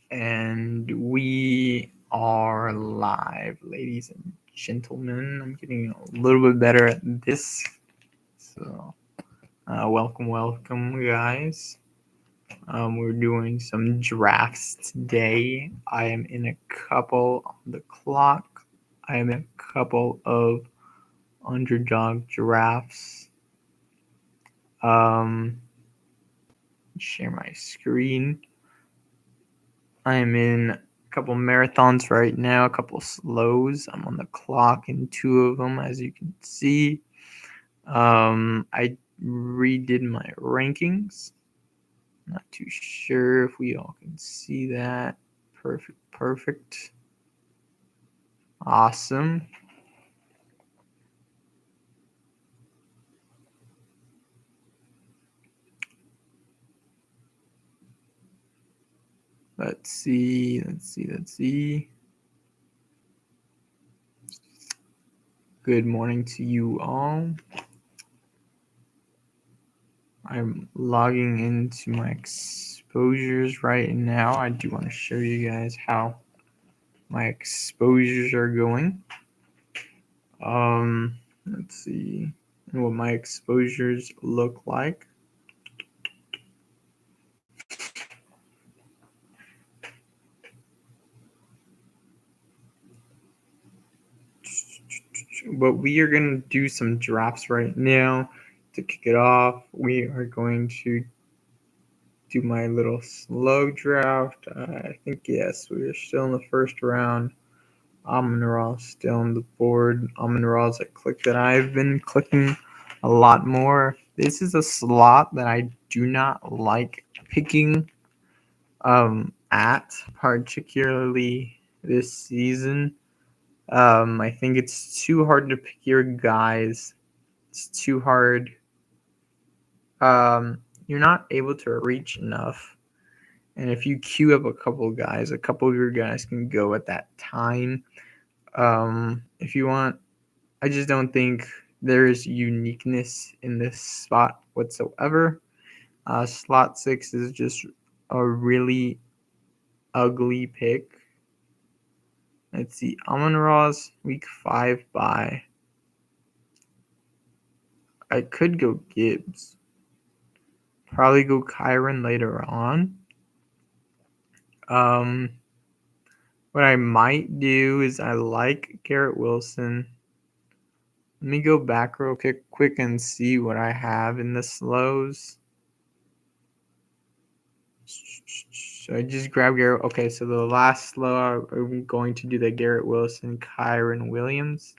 And we are live, ladies and gentlemen. I'm getting a little bit better at this. So, welcome, guys. We're doing some drafts today. I am in a couple on the clock. I am in a couple of underdog drafts. Share my screen. I am in a couple marathons right now, a couple slows. I'm on the clock in two of them, as you can see. I redid my rankings. Not too sure if we all can see that. Perfect. Awesome. Let's see. Good morning to you all. I'm logging into my exposures right now. I do want to show you guys how my exposures are going. Let's see what my exposures look like. But we are going to do some drafts right now to kick it off. We are going to do my little slow draft. I think, yes, we are still in the first round. Amon-Ra still on the board. Amon-Ra is a click that I've been clicking a lot more. This is a slot that I do not like picking at, particularly this season. I think it's too hard to pick your guys. It's too hard. You're not able to reach enough. And if you queue up a couple of your guys can go at that time. If you want, I just don't think there's uniqueness in this spot whatsoever. Slot 6 is just a really ugly pick. Let's see, Amon-Ra's week 5 bye. I could go Gibbs. Probably go Kyron later on. What I might do is I like Garrett Wilson. Let me go back real quick and see what I have in the slows. So I just grab Garrett. Okay, so the last slow, I'm going to do the Garrett Wilson, Kyron Williams.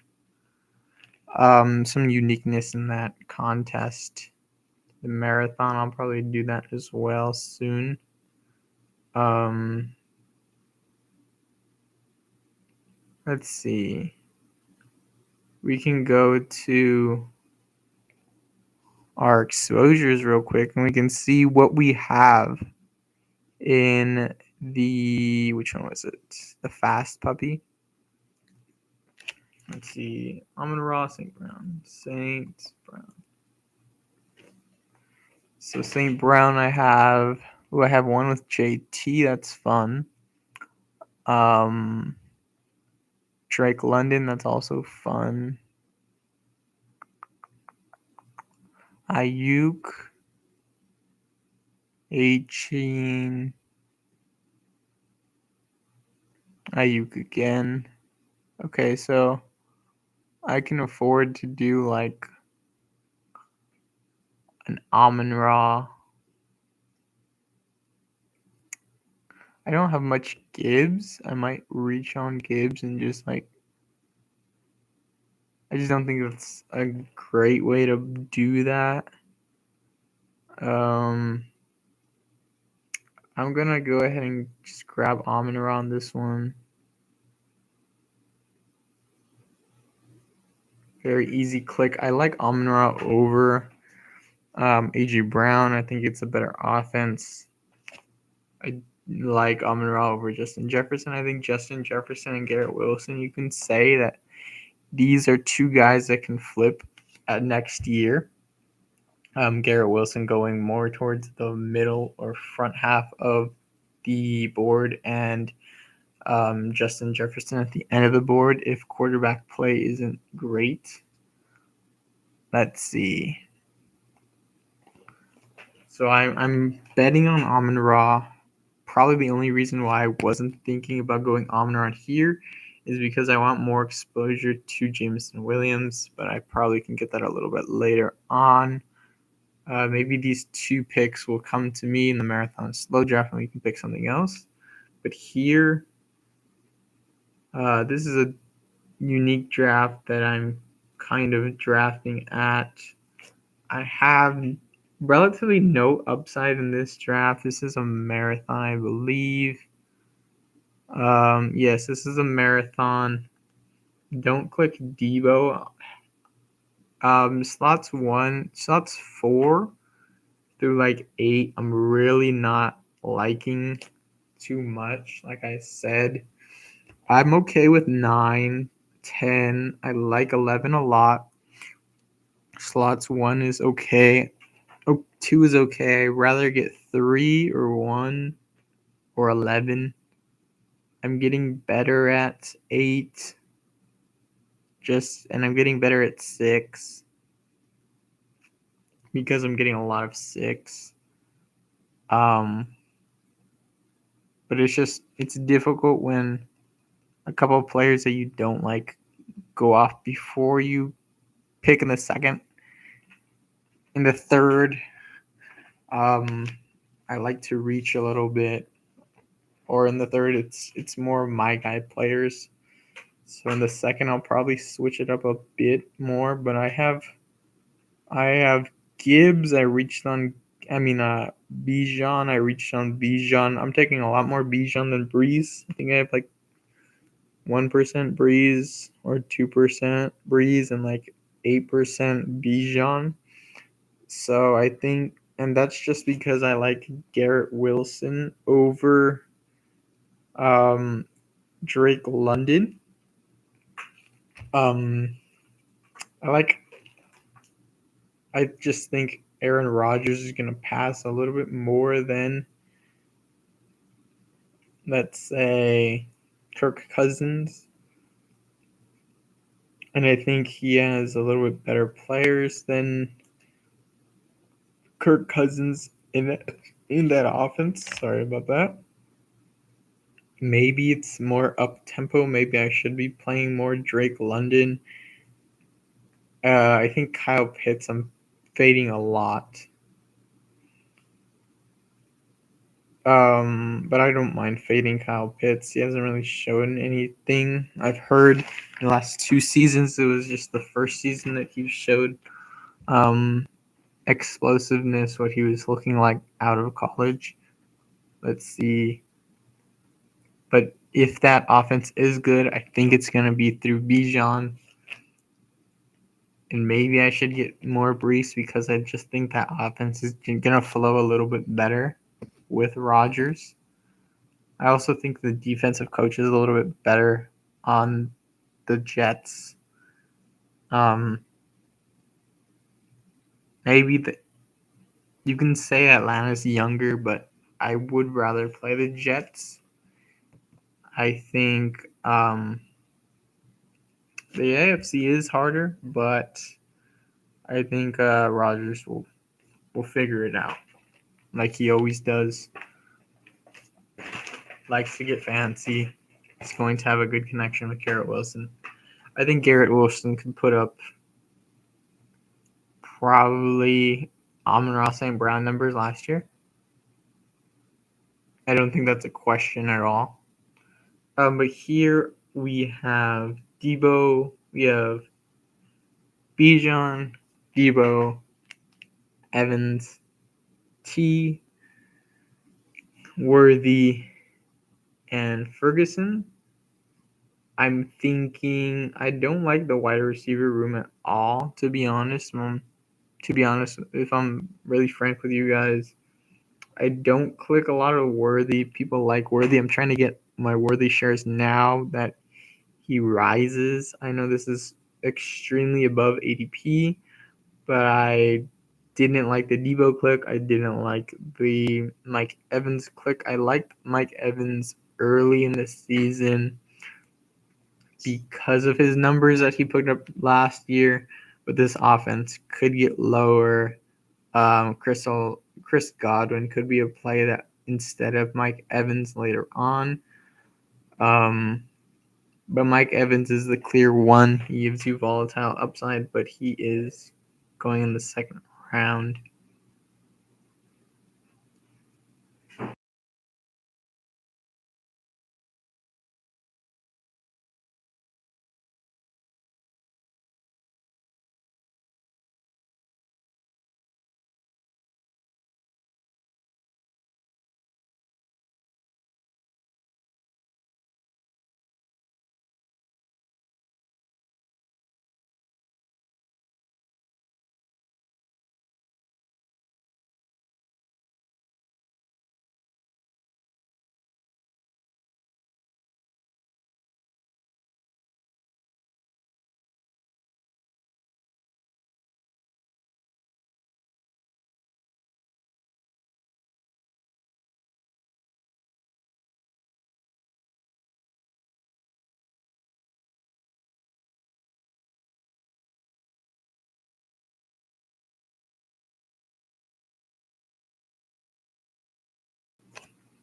Some uniqueness in that contest. The marathon, I'll probably do that as well soon. Let's see. We can go to our exposures real quick and we can see what we have in the, which one was it? The fast puppy. Let's see. Amon-Ra, St. Brown. So St. Brown I have one with JT, that's fun. Drake London, that's also fun. Ayuk, 18. Ayuk again. Okay, so I can afford to do like an Amon-Ra. I don't have much Gibbs. I might reach on Gibbs and just like, I just don't think that's a great way to do that. I'm gonna go ahead and just grab Amon-Ra on this one. Very easy click. I like Amon-Ra over AJ Brown. I think it's a better offense. I like Amon-Ra over Justin Jefferson. I think Justin Jefferson and Garrett Wilson, you can say that these are two guys that can flip at next year. Garrett Wilson going more towards the middle or front half of the board and Justin Jefferson at the end of the board if quarterback play isn't great. Let's see. So I'm betting on Amon-Ra. Probably the only reason why I wasn't thinking about going Amon-Ra here is because I want more exposure to Jameson Williams, but I probably can get that a little bit later on. Maybe these two picks will come to me in the marathon slow draft and we can pick something else. But here, this is a unique draft that I'm kind of drafting at. I have relatively no upside in this draft. This is a marathon, I believe. Yes, this is a marathon. Don't click Debo. Slots 4 through like 8, I'm really not liking too much. Like I said, I'm okay with 9, 10. I like 11 a lot. Slots 1 is okay. 2 is okay. I'd rather get 3 or 1 or 11. I'm getting better at 8. And I'm getting better at 6 because I'm getting a lot of 6. But it's difficult when a couple of players that you don't like go off before you pick in the second. In the third, I like to reach a little bit. Or in the third, it's more my guy players. So in the second, I'll probably switch it up a bit more. But I have Gibbs. Bijan. I reached on Bijan. I'm taking a lot more Bijan than Breeze. I think I have like 1% Breeze or 2% Breeze and like 8% Bijan. So I think, and that's just because I like Garrett Wilson over Drake London. I just think Aaron Rodgers is going to pass a little bit more than, let's say, Kirk Cousins. And I think he has a little bit better players than Kirk Cousins in that offense. Sorry about that. Maybe it's more up tempo. Maybe I should be playing more Drake London. I think Kyle Pitts, I'm fading a lot. But I don't mind fading Kyle Pitts. He hasn't really shown anything. I've heard in the last 2 seasons, it was just the first season that he showed explosiveness, what he was looking like out of college. Let's see. But if that offense is good, I think it's going to be through Bijan. And maybe I should get more Brees because I just think that offense is going to flow a little bit better with Rodgers. I also think the defensive coach is a little bit better on the Jets. Maybe you can say Atlanta's younger, but I would rather play the Jets. I think the AFC is harder, but I think Rodgers will figure it out like he always does. Likes to get fancy. He's going to have a good connection with Garrett Wilson. I think Garrett Wilson could put up probably Amon-Ra St. Brown numbers last year. I don't think that's a question at all. But here we have Debo, we have Bijan, Debo, Evans, T, Worthy, and Ferguson. I'm thinking I don't like the wide receiver room at all, to be honest. If I'm really frank with you guys, I don't click a lot of Worthy. People like Worthy. I'm trying to get my Worthy shares now that he rises. I know this is extremely above ADP, but I didn't like the Debo click. I didn't like the Mike Evans click. I liked Mike Evans early in the season because of his numbers that he put up last year, but this offense could get lower. Chris Godwin could be a play that instead of Mike Evans later on. But Mike Evans is the clear one. He gives you volatile upside, but he is going in the second round.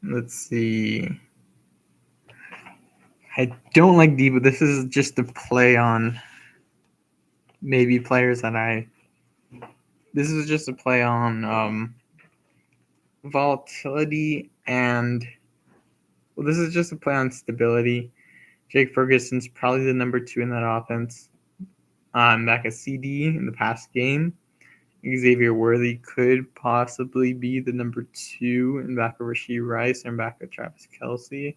Let's see. I don't like Debo. This is just a play on maybe players that I. This is just a play on volatility and. Well, this is just a play on stability. Jake Ferguson's probably the number 2 in that offense. Back at CD in the past game. Xavier Worthy could possibly be the number 2 in back of Rashee Rice and back of Travis Kelce.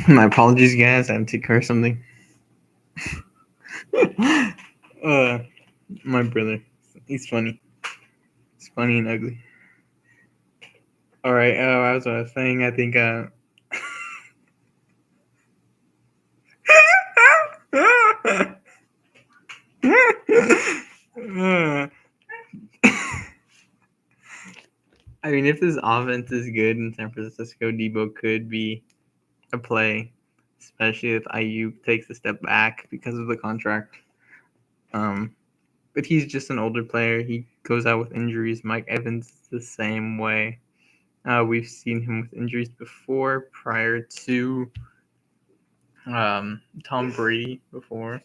My apologies, guys. I had to take care of something. My brother. He's funny. He's funny and ugly. All right. As I was saying, I think. I mean, if this offense is good in San Francisco, Debo could be a play, especially if Ayuk takes a step back because of the contract. But he's just an older player. He goes out with injuries. Mike Evans is the same way. We've seen him with injuries before, prior to Tom Brady before.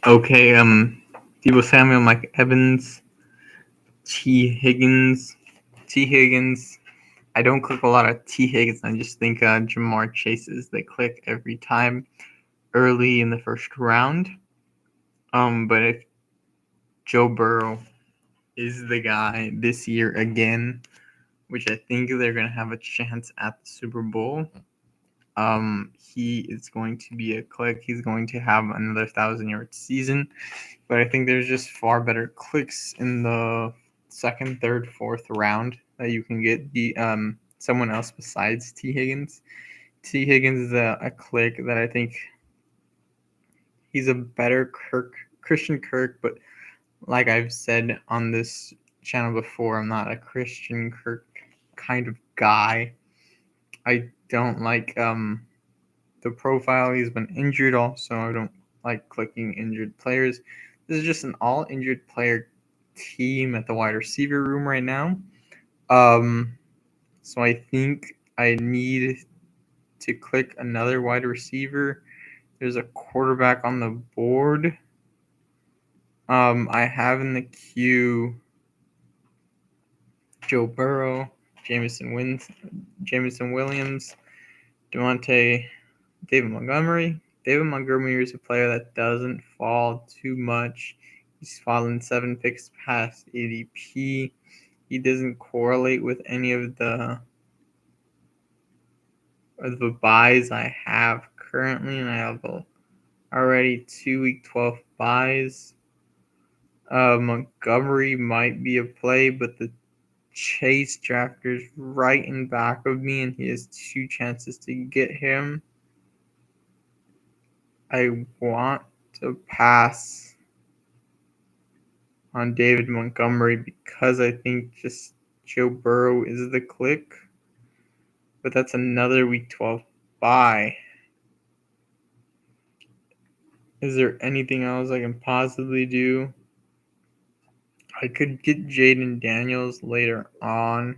Okay, Debo Samuel, Mike Evans, T. Higgins. T. Higgins. I don't click a lot of T. Higgins. I just think Jamar Chases. They click every time early in the first round. But if Joe Burrow is the guy this year again, which I think they're going to have a chance at the Super Bowl, he is going to be a click. He's going to have another 1,000-yard season. But I think there's just far better clicks in the second, third, fourth round that you can get someone else besides T. Higgins. T. Higgins is a click that I think he's a better Christian Kirk, but like I've said on this channel before, I'm not a Christian Kirk kind of guy. I don't like the profile. He's been injured also. I don't like clicking injured players. This is just an all injured player team at the wide receiver room right now. So I think I need to click another wide receiver. There's a quarterback on the board. I have in the queue Joe Burrow, Jameson Williams, David Montgomery. David Montgomery is a player that doesn't fall too much. He's fallen 7 picks past ADP. He doesn't correlate with any of the buys I have currently, and I have already 2 week 12 buys. Montgomery might be a play, but the Chase drafter's right in back of me, and he has 2 chances to get him. I want to pass on David Montgomery because I think just Joe Burrow is the click. But that's another week 12 buy. Is there anything else I can possibly do? I could get Jaden Daniels later on.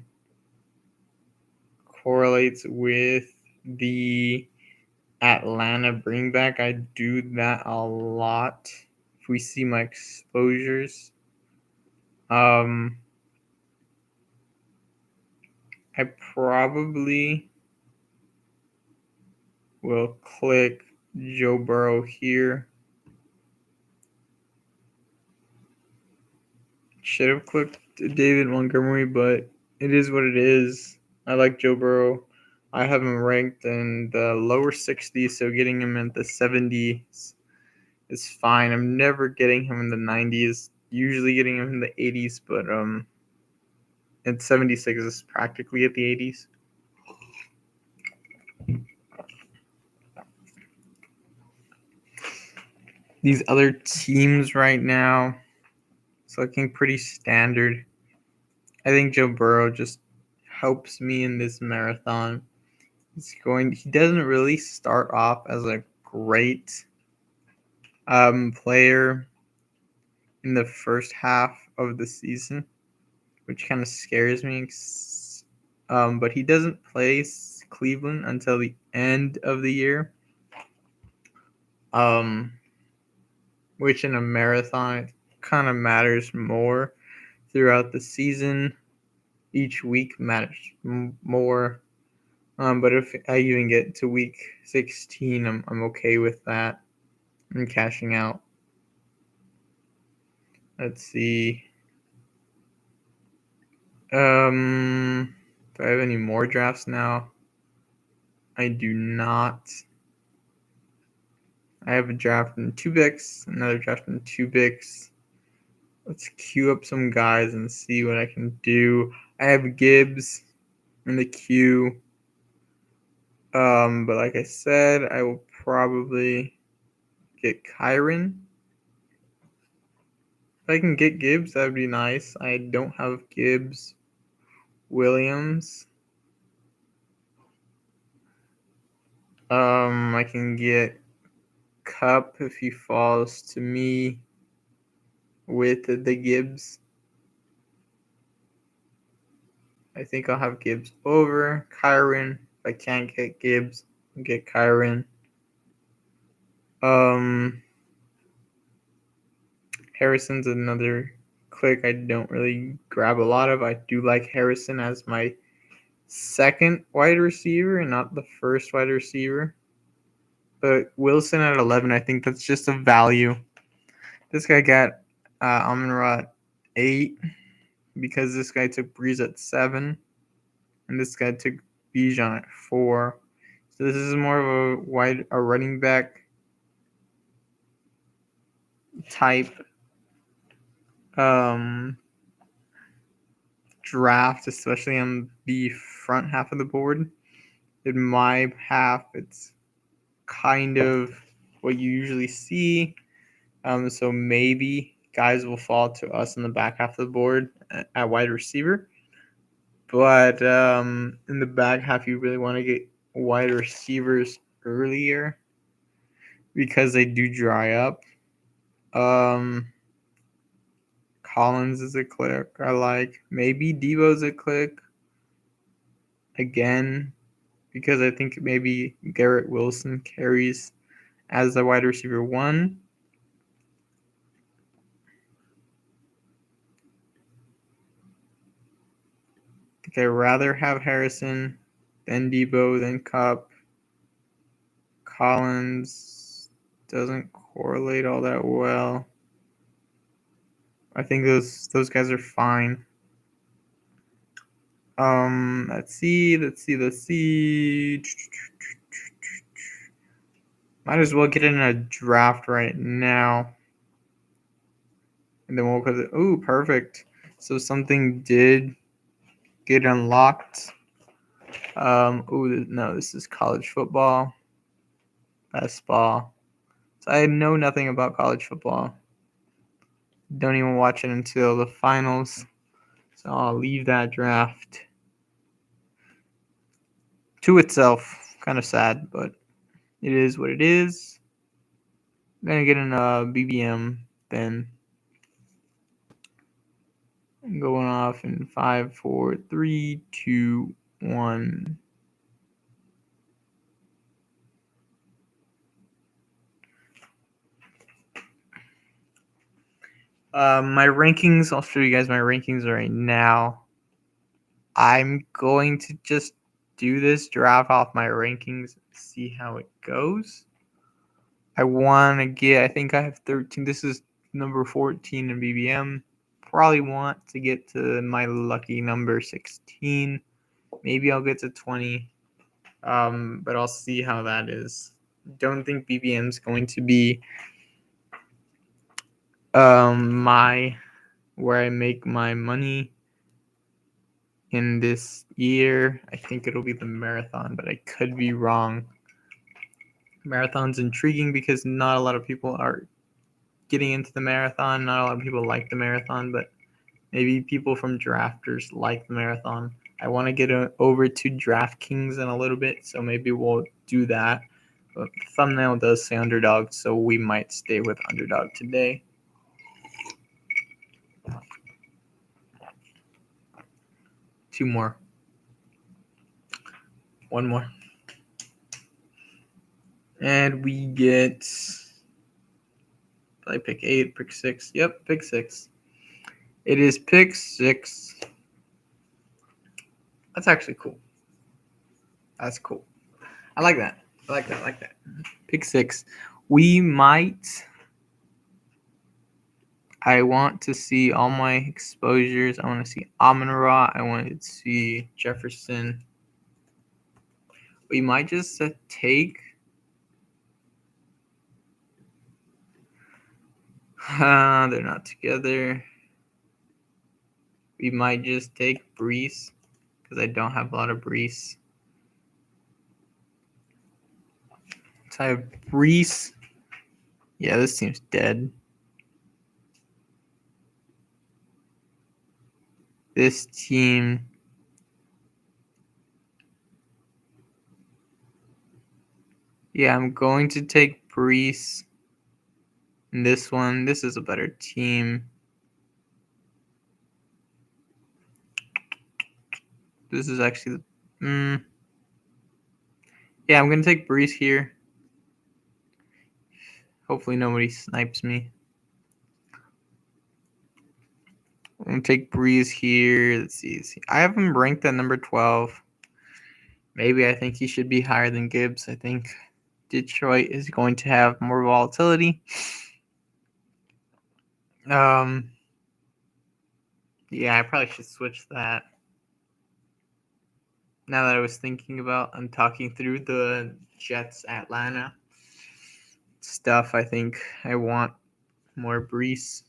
Correlates with the Atlanta bringback. I do that a lot. If we see my exposures. I probably will click Joe Burrow here. Should have clicked David Montgomery, but it is what it is. I like Joe Burrow. I have him ranked in the lower 60s, so getting him in the 70s is fine. I'm never getting him in the 90s. Usually getting him in the 80s, but at 76 is practically at the 80s. These other teams right now, it's looking pretty standard. I think Joe Burrow just helps me in this marathon. He doesn't really start off as a great player in the first half of the season, which kind of scares me. But he doesn't play Cleveland until the end of the year. Which in a marathon kind of matters more throughout the season. Each week matters more. But if I even get to week 16, I'm okay with that. I'm cashing out. Let's see. Do I have any more drafts now? I do not. I have a draft in 2 picks, another draft in 2 picks. Let's queue up some guys and see what I can do. I have Gibbs in the queue. But like I said, I will probably get Kyron. If I can get Gibbs, that would be nice. I don't have Gibbs. Williams. I can get Cup if he falls to me with the Gibbs. I think I'll have Gibbs over Kyron. If I can't get Gibbs, I'll get Kyron. Harrison's another click I don't really grab a lot of. I do like Harrison as my second wide receiver and not the first wide receiver. But Wilson at 11, I think that's just a value. This guy got Amon-Ra at 8 because this guy took Breeze at 7 and this guy took Bijan at 4. So this is more of a running back type draft, especially on the front half of the board. In my half, it's kind of what you usually see. So maybe guys will fall to us in the back half of the board at wide receiver. But in the back half, you really want to get wide receivers earlier because they do dry up. Collins is a click I like. Maybe Debo's a click again because I think maybe Garrett Wilson carries as the wide receiver 1. I think I'd rather have Harrison than Debo, than Cup. Collins doesn't correlate all that well. I think those guys are fine. Let's see. Might as well get in a draft right now. And then we'll put it. Ooh, perfect. So something did get unlocked. No, this is college football. Best ball. So I know nothing about college football. Don't even watch it until the finals. So I'll leave that draft to itself. Kind of sad, but it is what it is. I'm gonna get in a BBM then. I'm going off in 5, 4, 3, 2, 1. My rankings, I'll show you guys my rankings right now. I'm going to just do this draft off my rankings, see how it goes. I think I have 13. This is number 14 in BBM. Probably want to get to my lucky number 16. Maybe I'll get to 20. But I'll see how that is. Don't think BBM is going to be where I make my money in this year. I think it'll be the marathon, but I could be wrong. Marathon's intriguing because not a lot of people are getting into the marathon. Not a lot of people like the marathon, but maybe people from drafters like the marathon. I want to get over to DraftKings in a little bit, so maybe we'll do that. But the thumbnail does say Underdog, so we might stay with Underdog today. Two more. One more. And we get, I pick 8, pick 6. Yep, pick 6. It is pick 6. That's actually cool. That's cool. I like that. I like that. Pick 6. I want to see all my exposures. I want to see Amon-Ra. I want to see Jefferson. We might just take. They're not together. We might just take Brees because I don't have a lot of Brees. So I have Brees. Yeah, this seems dead. This team. Yeah, I'm going to take Brees. And this is a better team. This is actually yeah, I'm going to take Brees here. Hopefully nobody snipes me. I'm gonna take Breeze here. Let's see. I have him ranked at number 12. Maybe I think he should be higher than Gibbs. I think Detroit is going to have more volatility. Yeah, I probably should switch that. Now that I was thinking about, I'm talking through the Jets Atlanta stuff. I think I want more Brees.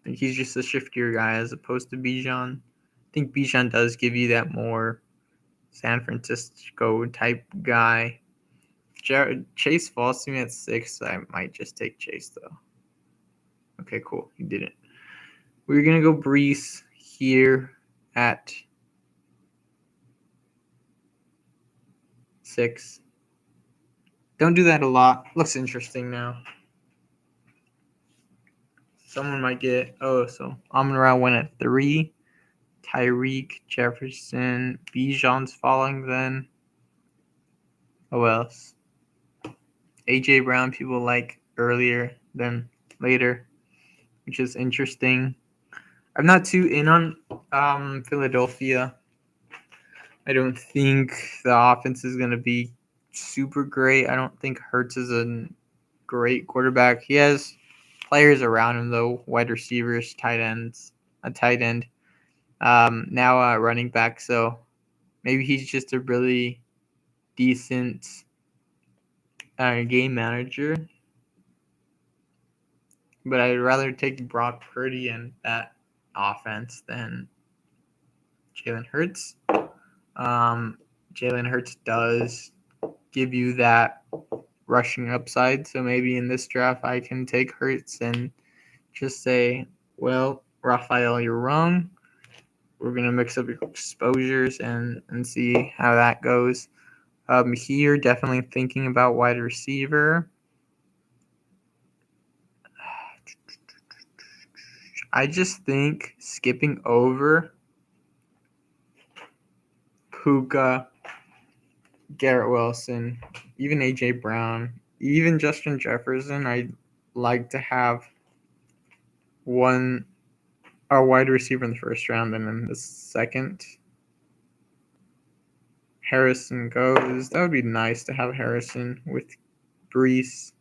I think he's just a shiftier guy as opposed to Bijan. I think Bijan does give you that more San Francisco type guy. Chase falls to me at 6. I might just take Chase though. Okay, cool. He didn't. We're gonna go Brees here at 6. Don't do that a lot. Looks interesting now. Someone might get. So Amon-Ra went at 3. Tyreek, Jefferson, Bijan's falling then. Who else? AJ Brown people like earlier than later, which is interesting. I'm not too in on Philadelphia. I don't think the offense is going to be super great. I don't think Hurts is a great quarterback. He has players around him, though, wide receivers, tight ends, a tight end, now a running back. So maybe he's just a really decent game manager. But I'd rather take Brock Purdy and that offense than Jalen Hurts. Jalen Hurts does give you that rushing upside. So maybe in this draft, I can take Hurts and just say, well, Raphael, you're wrong. We're going to mix up your exposures and see how that goes. Here, definitely thinking about wide receiver. I just think skipping over Puka, Garrett Wilson, even A.J. Brown, even Justin Jefferson, I'd like to have a wide receiver in the first round, and in the second, Harrison goes. That would be nice to have Harrison with Brees.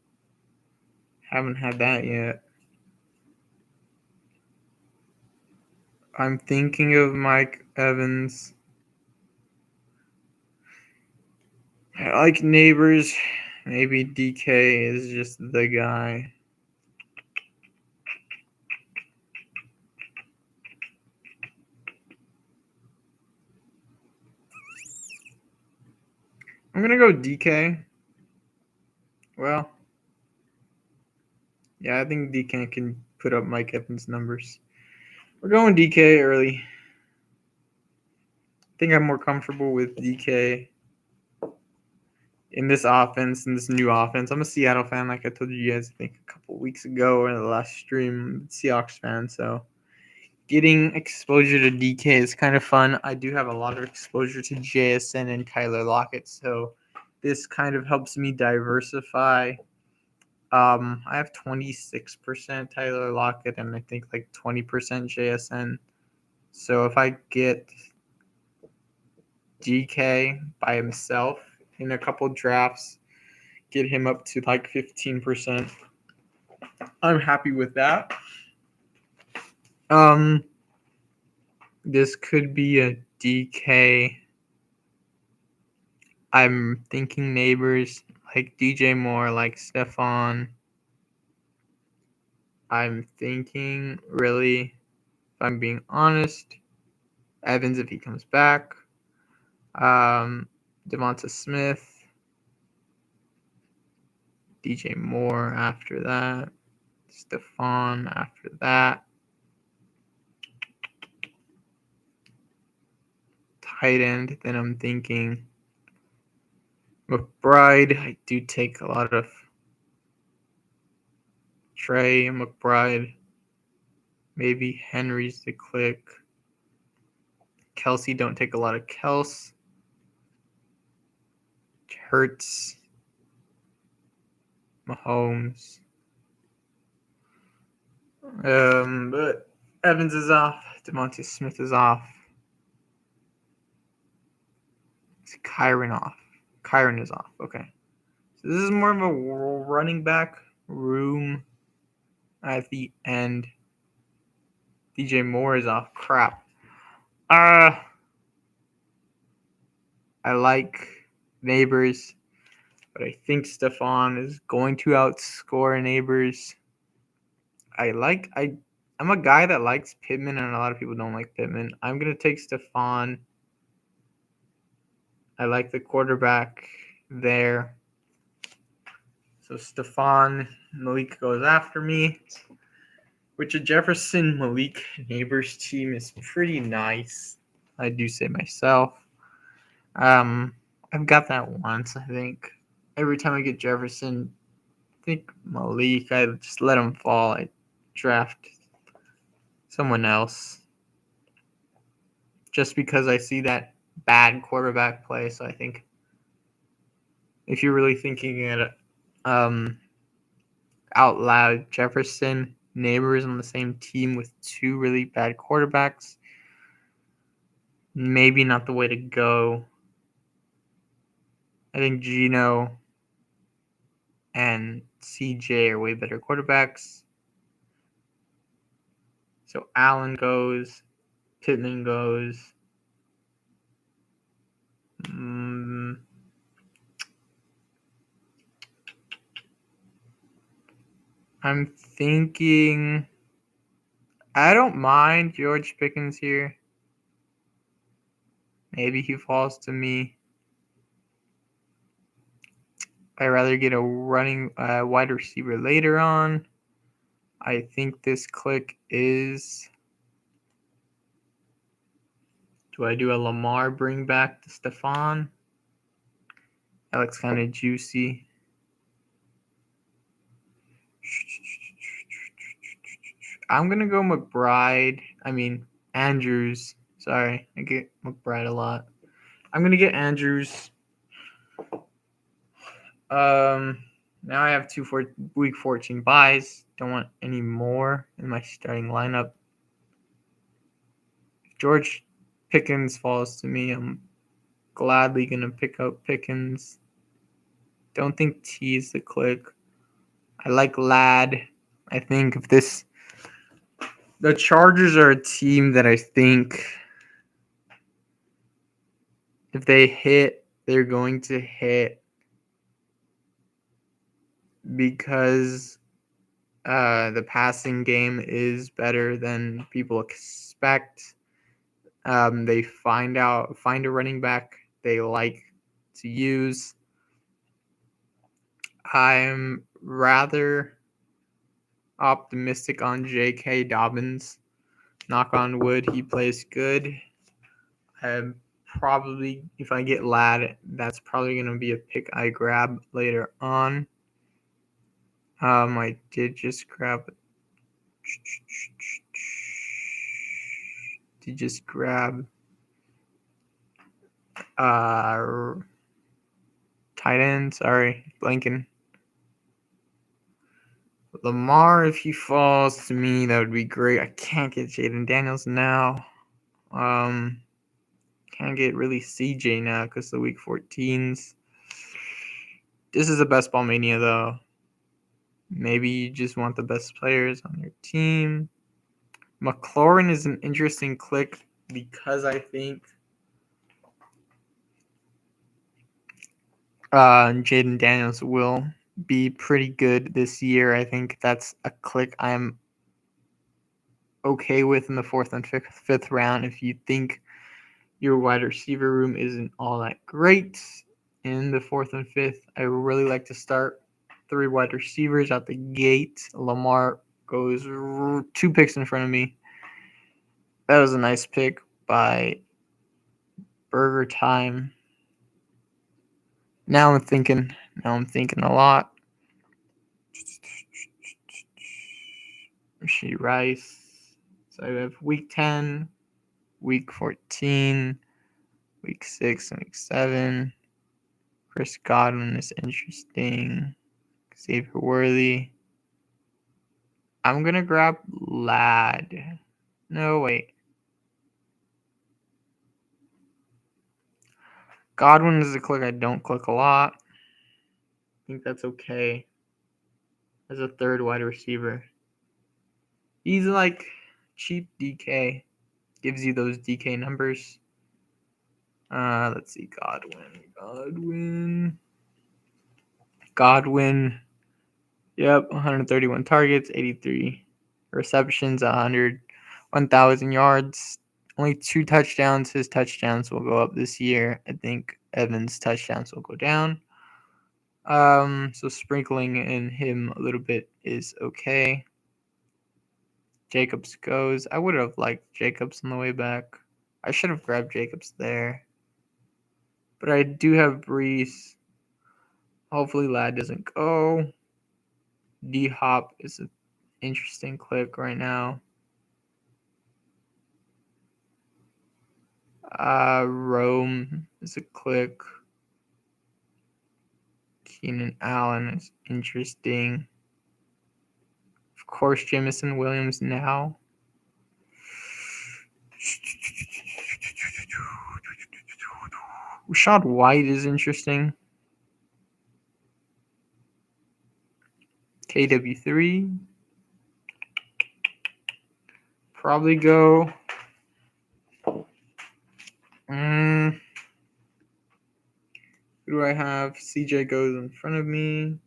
Haven't had that yet. I'm thinking of Mike Evans. I like Neighbors. Maybe DK is just the guy. I'm going to go DK. Well, yeah, I think DK can put up Mike Evans' numbers. We're going DK early. I think I'm more comfortable with DK in this offense, in this new offense. I'm a Seattle fan, like I told you guys, I think a couple weeks ago or the last stream, Seahawks fan. So getting exposure to DK is kind of fun. I do have a lot of exposure to JSN and Tyler Lockett, so this kind of helps me diversify. I have 26% Tyler Lockett and I think like 20% JSN. So if I get DK by himself in a couple drafts, get him up to like 15%, I'm happy with that. This could be a DK. I'm thinking Neighbors, like DJ Moore, like Stephon. I'm thinking, really, if I'm being honest, Evans if he comes back. Devonta Smith. DJ Moore after that. Stephon after that. Tight end, then I'm thinking McBride. I do take a lot of Trey McBride. Maybe Henry's the click. Kelsey, don't take a lot of Kels. Hurts. Mahomes. But Evans is off. Devontae Smith is off. Is Kyron off? Kyron is off. Okay. So this is more of a running back room at the end. DJ Moore is off. Crap. I like Neighbors, but I think Stephon is going to outscore Neighbors. I'm a guy that likes Pittman, and a lot of people don't like Pittman. I'm gonna take Stephon. I like the quarterback there. So Stephon, Malik goes after me. Which a Jefferson Malik Neighbors team is pretty nice. I do say myself. I've got that once, I think. Every time I get Jefferson, I think Malik, I just let him fall. I draft someone else. Just because I see that bad quarterback play. So I think if you're really thinking it out loud, Jefferson, Neighbors on the same team with two really bad quarterbacks, maybe not the way to go. I think Geno and CJ are way better quarterbacks. So Allen goes, Pittman goes. I'm thinking I don't mind George Pickens here. Maybe he falls to me. I'd rather get a running wide receiver later on. I think this click is. Do I do a Lamar bring back to Stephon? That looks kind of juicy. I'm going to go Andrews. Sorry, I get McBride a lot. I'm going to get Andrews. Now I have two for week 14 buys. Don't want any more in my starting lineup. If George Pickens falls to me, I'm gladly going to pick up Pickens. Don't think T is the click. I like Ladd. I think the Chargers are a team that I think if they hit, they're going to hit because the passing game is better than people expect. They find a running back they like to use. I'm rather optimistic on J.K. Dobbins. Knock on wood, he plays good. Probably, if I get Ladd, that's probably going to be a pick I grab later on. I did just grab tight end. Sorry, blanking. Lamar, if he falls to me, that would be great. I can't get Jaden Daniels now. Can't get really CJ now because the week 14s. This is a best ball mania though. Maybe you just want the best players on your team. McLaurin is an interesting click because I think Jaden Daniels will be pretty good this year. I think that's a click I'm okay with in the 4th and 5th round. If you think your wide receiver room isn't all that great in the 4th and 5th, I would really like to start 3 wide receivers out the gate. Lamar goes 2 picks in front of me. That was a nice pick by Burger Time. Now I'm thinking a lot. Rashee Rice. So I have week 10, week 14, week 6, and week 7. Chris Godwin is interesting. Xavier Worthy. I'm going to grab Lad. No, wait. Godwin is a click I don't click a lot. I think that's okay as a third wide receiver. He's like cheap DK. Gives you those DK numbers. Let's see. Godwin. Yep, 131 targets, 83 receptions, 1,000 yards, only 2 touchdowns. His touchdowns will go up this year. I think Evans' touchdowns will go down. So sprinkling in him a little bit is okay. Jacobs goes. I would have liked Jacobs on the way back. I should have grabbed Jacobs there. But I do have Brees. Hopefully Lad doesn't go. D-Hop is an interesting click right now. Rome is a click. Keenan Allen is interesting. Of course, Jamison Williams now. Rashad White is interesting. KW3. Probably go. Who do I have? CJ goes in front of me.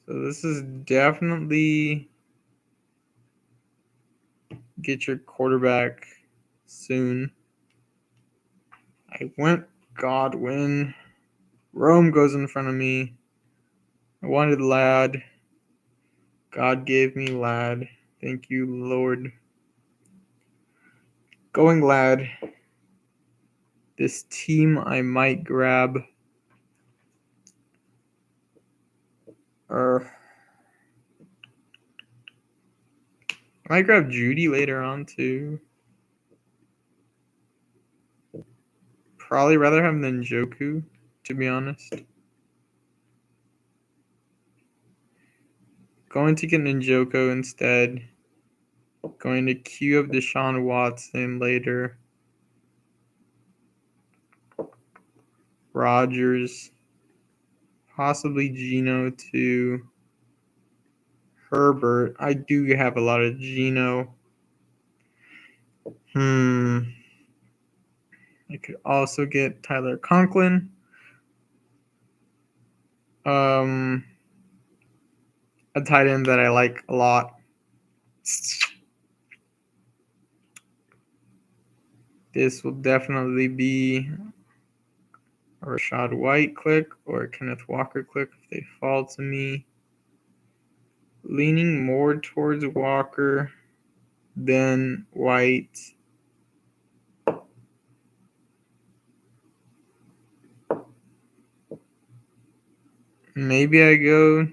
So this is definitely get your quarterback soon. I went Godwin. Rome goes in front of me. I wanted Lad. God gave me Lad. Thank you, Lord. Going Lad. This team I might grab. I might grab Judy later on too. Probably rather have Njoku, to be honest. Going to get Njoku instead. Going to queue up Deshaun Watson later. Rodgers. Possibly Geno too. Herbert. I do have a lot of Geno. I could also get Tyler Conklin. A tight end that I like a lot. This will definitely be a Rashad White click or a Kenneth Walker click if they fall to me. Leaning more towards Walker than White. Maybe I go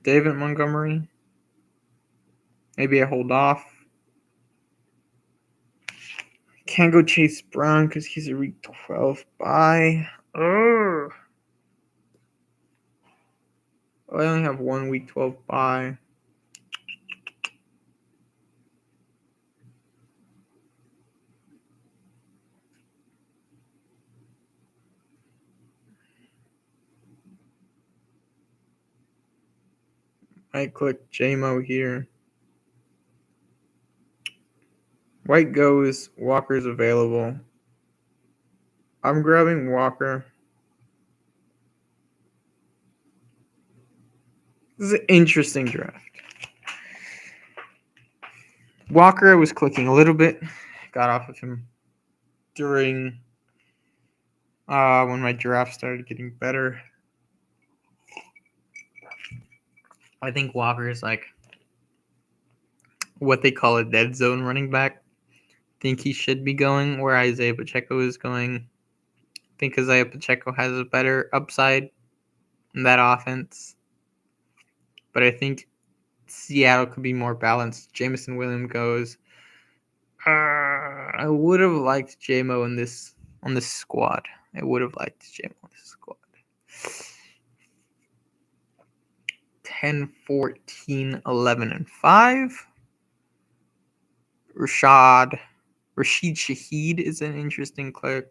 David Montgomery. Maybe I hold off. Can't go Chase Brown because he's a week 12 bye. Oh. I only have 1 week 12 bye. I click JMO here. White goes. Walker's available. I'm grabbing Walker. This is an interesting draft. Walker, I was clicking a little bit. Got off of him during when my draft started getting better. I think Walker is like what they call a dead zone running back. I think he should be going where Isaiah Pacheco is going. I think Isaiah Pacheco has a better upside in that offense. But I think Seattle could be more balanced. Jamison Williams goes. I would have liked JMO on this squad. I would have liked JMO on this squad. 10, 14, 11, and 5. Rashid Shaheed is an interesting click.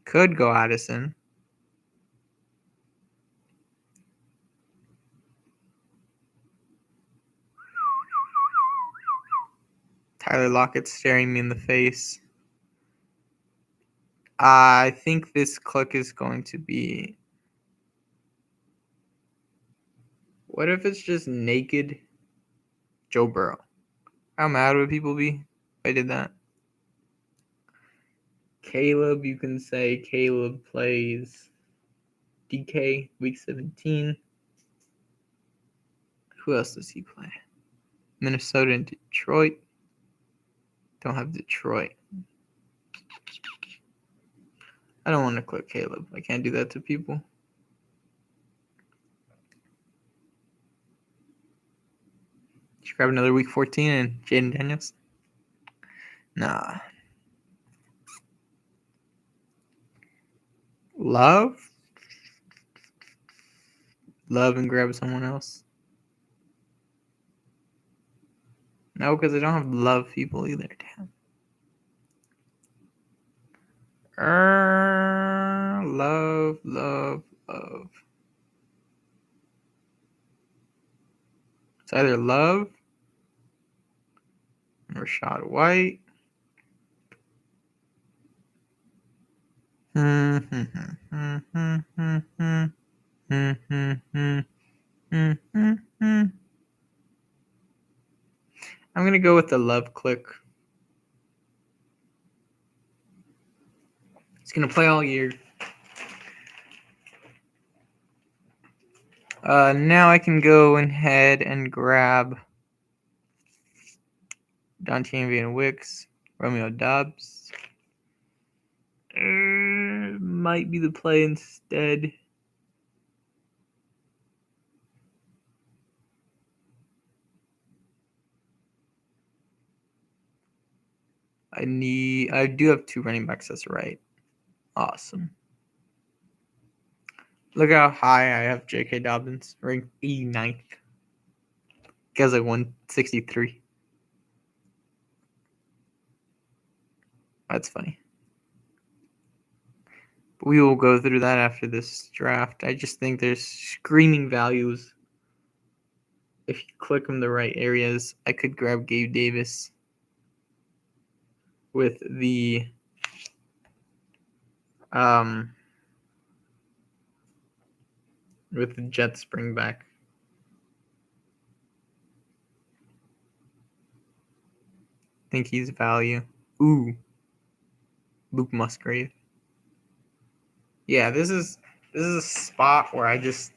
Could go Addison. Tyler Lockett's staring me in the face. I think this click is going to be... What if it's just naked Joe Burrow? How mad would people be if I did that? Caleb, you can say Caleb plays DK week 17. Who else does he play? Minnesota and Detroit. Don't have Detroit. I don't want to click Caleb. I can't do that to people. Just grab another week 14 and Jaden Daniels. Nah. Love and grab someone else. No, because I don't have love people either. Damn. Love. It's either Love or Rashad White. I'm going to go with the Love click. He's going to play all year. Now I can go ahead and grab Dante Van Wicks, Romeo Dobbs. Might be the play instead. I do have 2 running backs, that's right. Awesome. Look how high I have J.K. Dobbins, ranked 89th. Guy's like 163. That's funny. But we will go through that after this draft. I just think there's screaming values. If you click in the right areas, I could grab Gabe Davis with the Jets bring back. Think he's value. Ooh. Luke Musgrave. Yeah, this is a spot where I just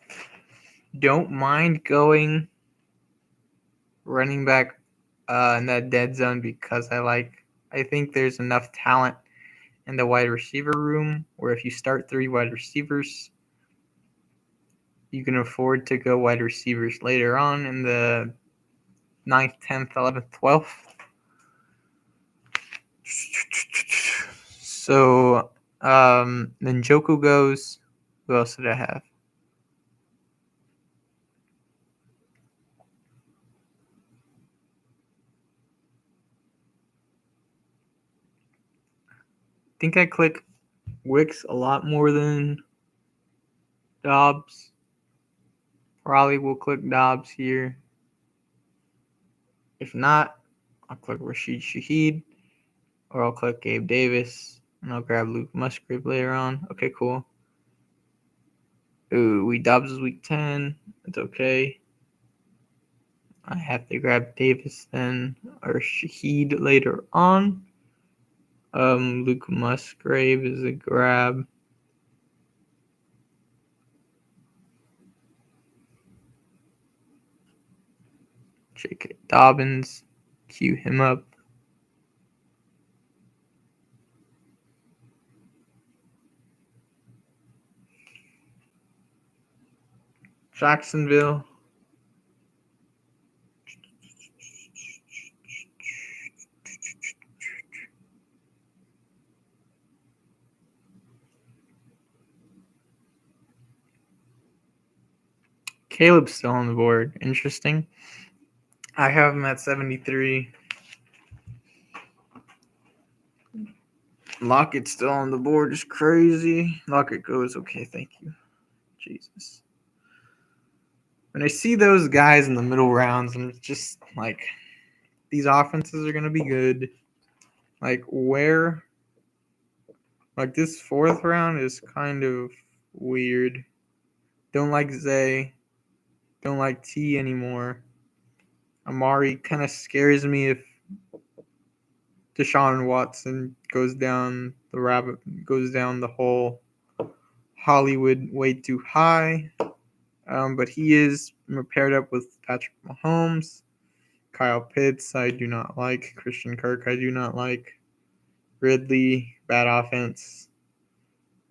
don't mind going running back in that dead zone because I think there's enough talent in the wide receiver room where if you start 3 wide receivers, you can afford to go wide receivers later on in the 9th, 10th, 11th, 12th. So then Joku goes. Who else did I have? I think I click Wicks a lot more than Dobbs. Probably will click Dobbs here. If not, I'll click Rashid Shaheed, or I'll click Gabe Davis, and I'll grab Luke Musgrave later on. Okay, cool. Ooh, Dobbs is week 10. It's okay. I have to grab Davis then, or Shaheed later on. Luke Musgrave is a grab. J.K. Dobbins, cue him up. Jacksonville. Caleb's still on the board. Interesting. I have him at 73. Lockett's still on the board. Is crazy. Lockett goes, okay, thank you. Jesus. When I see those guys in the middle rounds, I'm just like, these offenses are going to be good. Like, where? Like, this fourth round is kind of weird. Don't like Zay. Don't like T anymore. Amari kind of scares me if Deshaun Watson goes down the whole Hollywood way too high. But he is paired up with Patrick Mahomes. Kyle Pitts, I do not like. Christian Kirk, I do not like. Ridley, bad offense.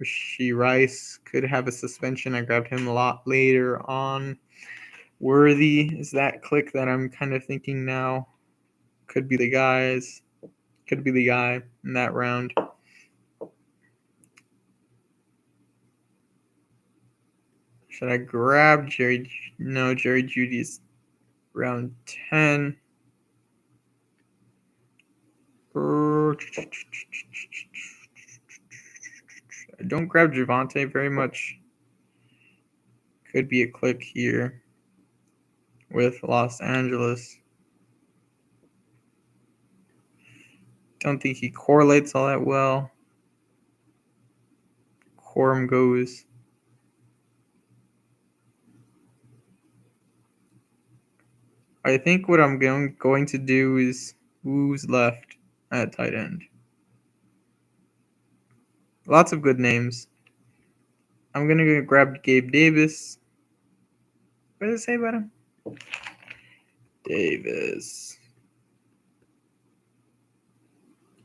Rashee Rice could have a suspension. I grabbed him a lot later on. Worthy is that click that I'm kind of thinking now. Could be the guy in that round. Should I grab Jerry? No, Jerry Judy's round 10. I don't grab Javonte very much. Could be a click here with Los Angeles. Don't think he correlates all that well. Quorum goes. I think what I'm going to do is who's left at tight end. Lots of good names. I'm going to grab Gabe Davis. What did it say about him? Davis.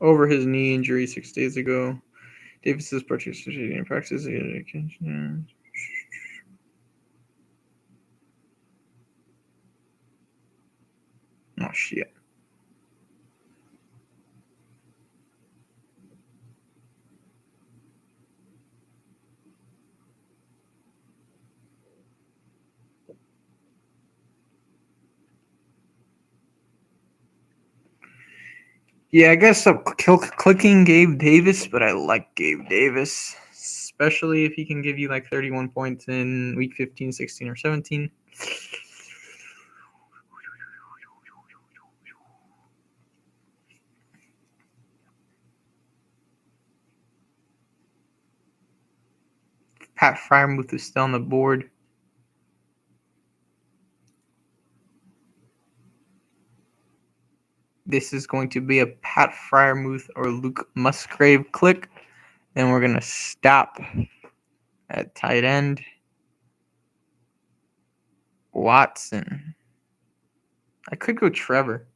Over his knee injury 6 days ago. Davis is participating in practice. Oh, shit. Yeah, I guess I'm clicking Gabe Davis, but I like Gabe Davis, especially if he can give you like 31 points in week 15, 16, or 17. Pat Fryermuth is still on the board. This is going to be a Pat Fryermuth or Luke Musgrave click. Then we're going to stop at tight end. Watson. I could go Trevor.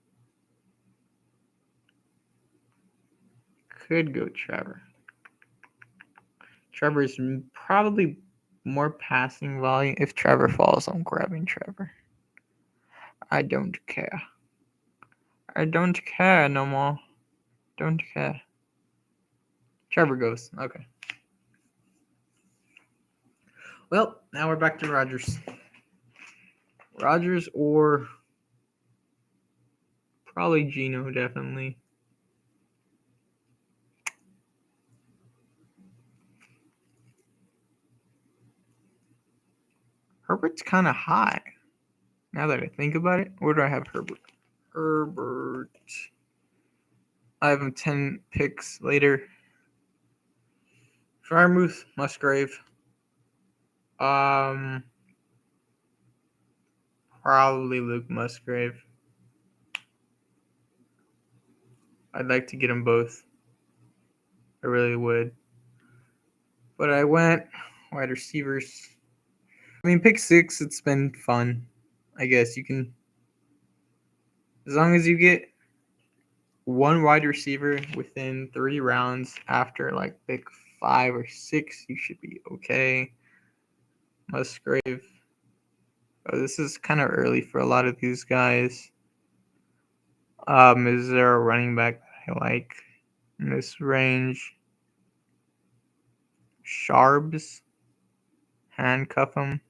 Trevor is probably more passing volume. If Trevor falls, I'm grabbing Trevor. I don't care. I don't care no more. Don't care. Trevor goes. Okay. Well, now we're back to Rodgers. Rodgers or probably Geno, definitely. Herbert's kind of high. Now that I think about it, where do I have Herbert? I have him 10 picks later. Fryermuth, Musgrave. Probably Luke Musgrave. I'd like to get them both. I really would. But I went wide receivers. I mean, pick 6, it's been fun. I guess you can, as long as you get one wide receiver within 3 rounds after like pick 5 or 6, you should be okay. Musgrave. Oh, this is kind of early for a lot of these guys. Is there a running back that I like in this range? Sharbs. Handcuff him.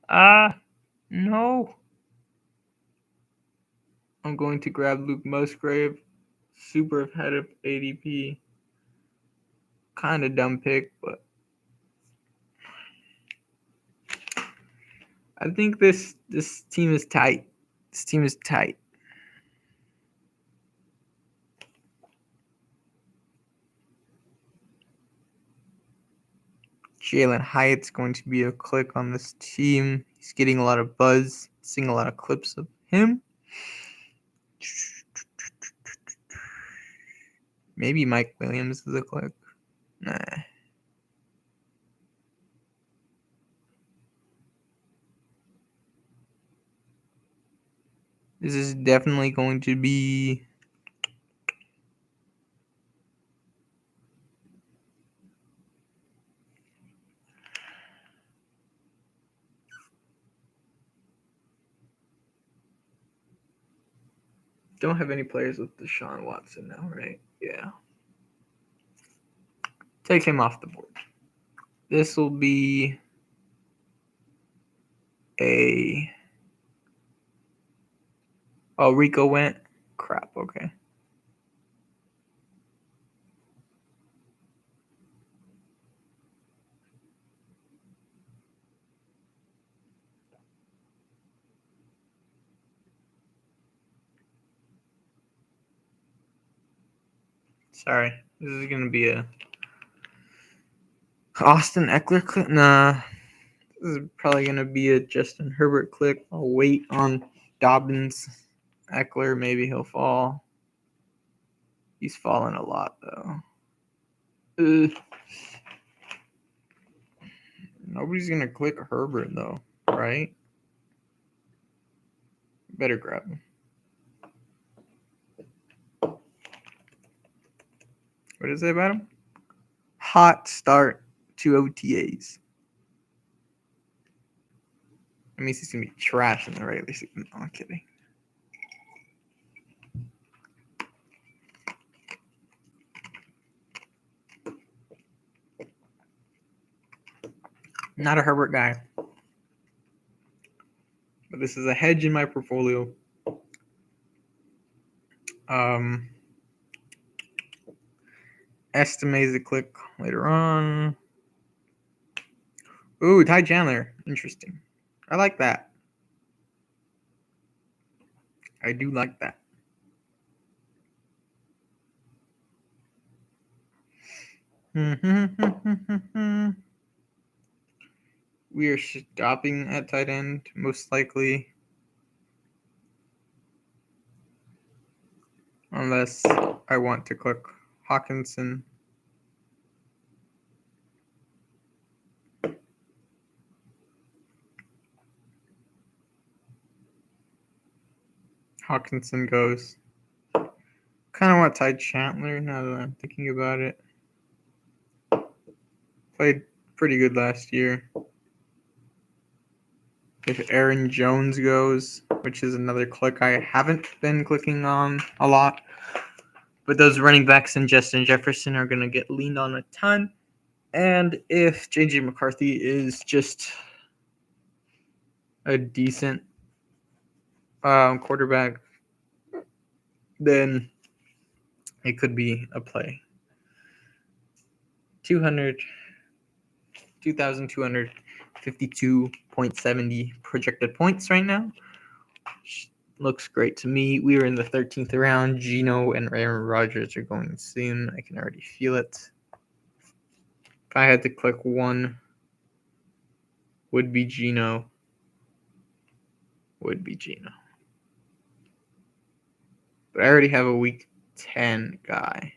No. I'm going to grab Luke Musgrave. Super ahead of ADP. Kind of dumb pick, but I think this team is tight. This team is tight. Jalen Hyatt's going to be a click on this team. He's getting a lot of buzz, seeing a lot of clips of him. Maybe Mike Williams is a click. Nah. This is definitely going to be don't have any players with Deshaun Watson now, right? Yeah. Take him off the board. This will be a... Oh, Rico went? Crap, okay. Sorry. This is going to be a... Austin Eckler click? Nah. This is probably going to be a Justin Herbert click. I'll wait on Dobbins. Eckler, maybe he'll fall. He's fallen a lot, though. Nobody's going to click Herbert, though, right? Better grab him. What does it say about him? Hot start to OTAs. That means he's going to be trash in the regular season. No, I'm kidding. Not a Herbert guy. But this is a hedge in my portfolio. Estimates a click later on. Ooh, Ty Chandler. Interesting. I like that. I do like that. We are stopping at tight end, most likely. Unless I want to click Hawkinson. Hawkinson goes. Kind of want Ty Chandler now that I'm thinking about it. Played pretty good last year. If Aaron Jones goes, which is another click I haven't been clicking on a lot, but those running backs and Justin Jefferson are going to get leaned on a ton. And if J.J. McCarthy is just a decent quarterback, then it could be a play. 2,252.70 projected points right now. Looks great to me. We are in the 13th round. Geno and Aaron Rodgers are going soon. I can already feel it. If I had to click one, would be Geno. But I already have a week 10 guy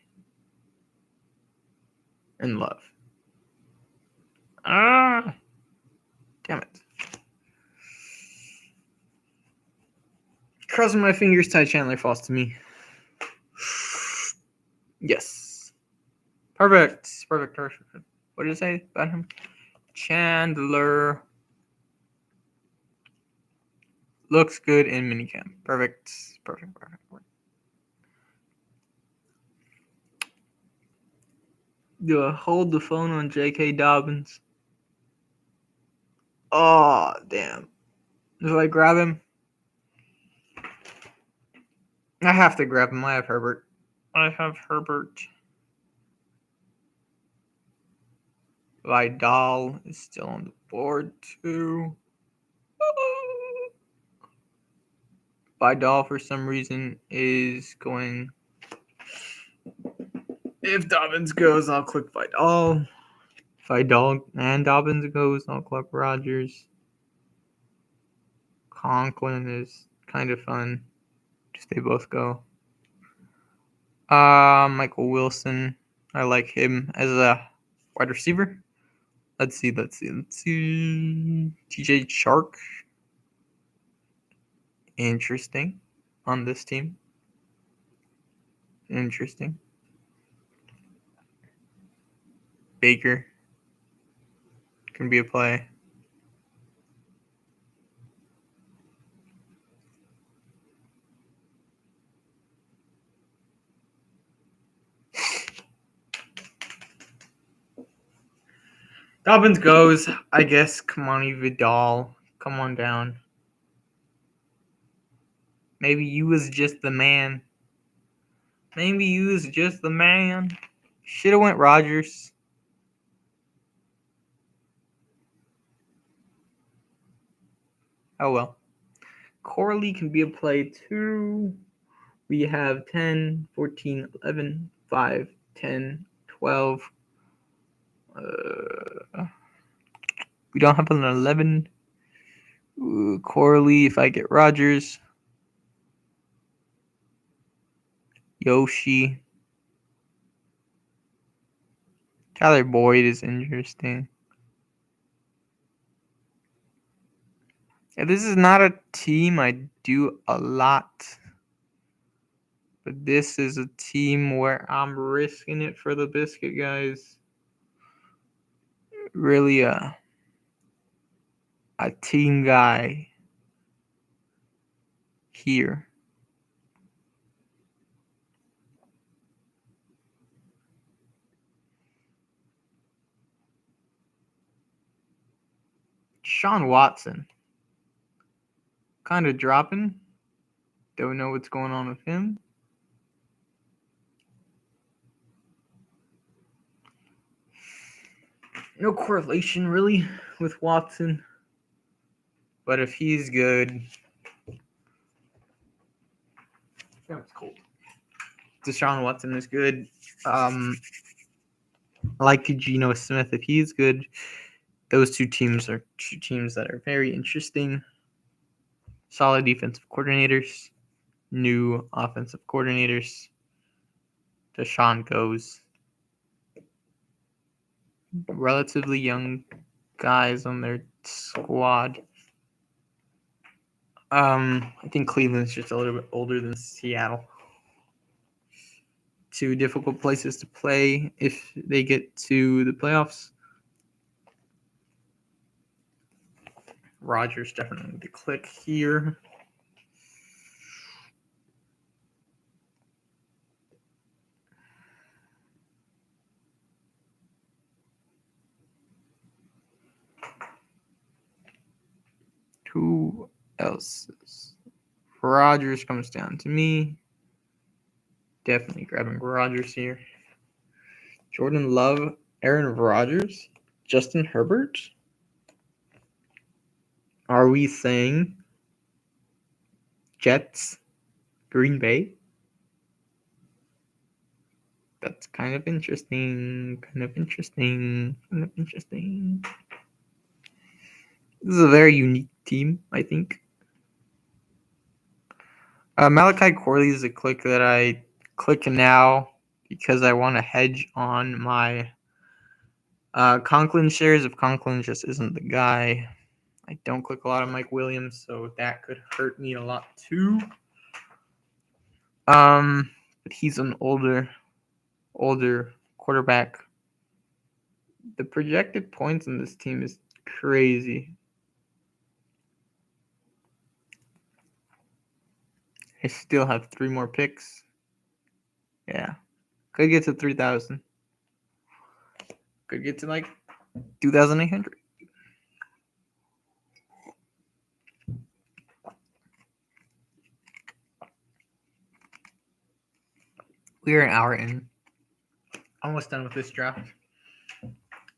in Love. Damn it. Crossing my fingers, Ty Chandler falls to me. Yes. Perfect. What did it say about him? Chandler looks good in minicamp. Perfect. Do I hold the phone on J.K. Dobbins? Oh, damn. Do I grab him? I have to grab him. I have Herbert. Vidal is still on the board, too. Vidal, for some reason, is going. If Dobbins goes, I'll click Vidal. If Vidal and Dobbins goes, I'll click Rogers. Conklin is kind of fun. Just they both go. Michael Wilson. I like him as a wide receiver. Let's see. TJ Shark. Interesting on this team. Interesting. Baker can be a play. Dobbins goes. I guess Kamani Vidal. Come on down. Maybe you was just the man. Should have went Rogers. Oh well. Corley can be a play too. We have 10, 14, 11, 5, 10, 12. We don't have an 11. Corley, if I get Rogers. Yoshi. Tyler Boyd is interesting. Yeah, this is not a team I do a lot. But this is a team where I'm risking it for the biscuit, guys. Really a team guy here. Sean Watson. Kind of dropping. Don't know what's going on with him. No correlation really with Watson. But if he's good. That was cool. Deshaun Watson is good. Like Geno Smith, if he's good, those two teams are two teams that are very interesting. Solid defensive coordinators, new offensive coordinators. Deshaun goes. Relatively young guys on their squad. I think Cleveland's just a little bit older than Seattle. Two difficult places to play if they get to the playoffs. Rogers definitely the click here. Who else? Rogers comes down to me. Definitely grabbing Rogers here. Jordan Love, Aaron Rodgers, Justin Herbert. Are we saying Jets, Green Bay? That's kind of interesting. This is a very unique team, I think. Malachi Corley is a click that I click now because I want to hedge on my Conklin shares. If Conklin just isn't the guy, I don't click a lot of Mike Williams, so that could hurt me a lot too. But he's an older quarterback. The projected points on this team is crazy. I still have 3 more picks. Yeah. Could get to 3,000. Could get to like 2,800. We are an hour in. Almost done with this draft.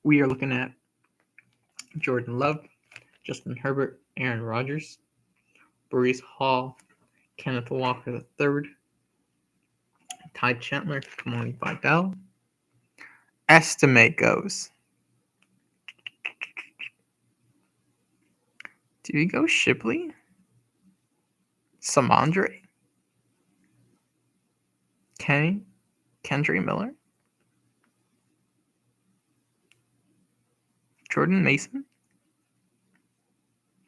We are looking at Jordan Love, Justin Herbert, Aaron Rodgers, Breece Hall, Kenneth Walker III, Ty Chandler, Kamoni Vidal. Estimate goes. Did we go Shipley? Samandre? Kendry Miller? Jordan Mason?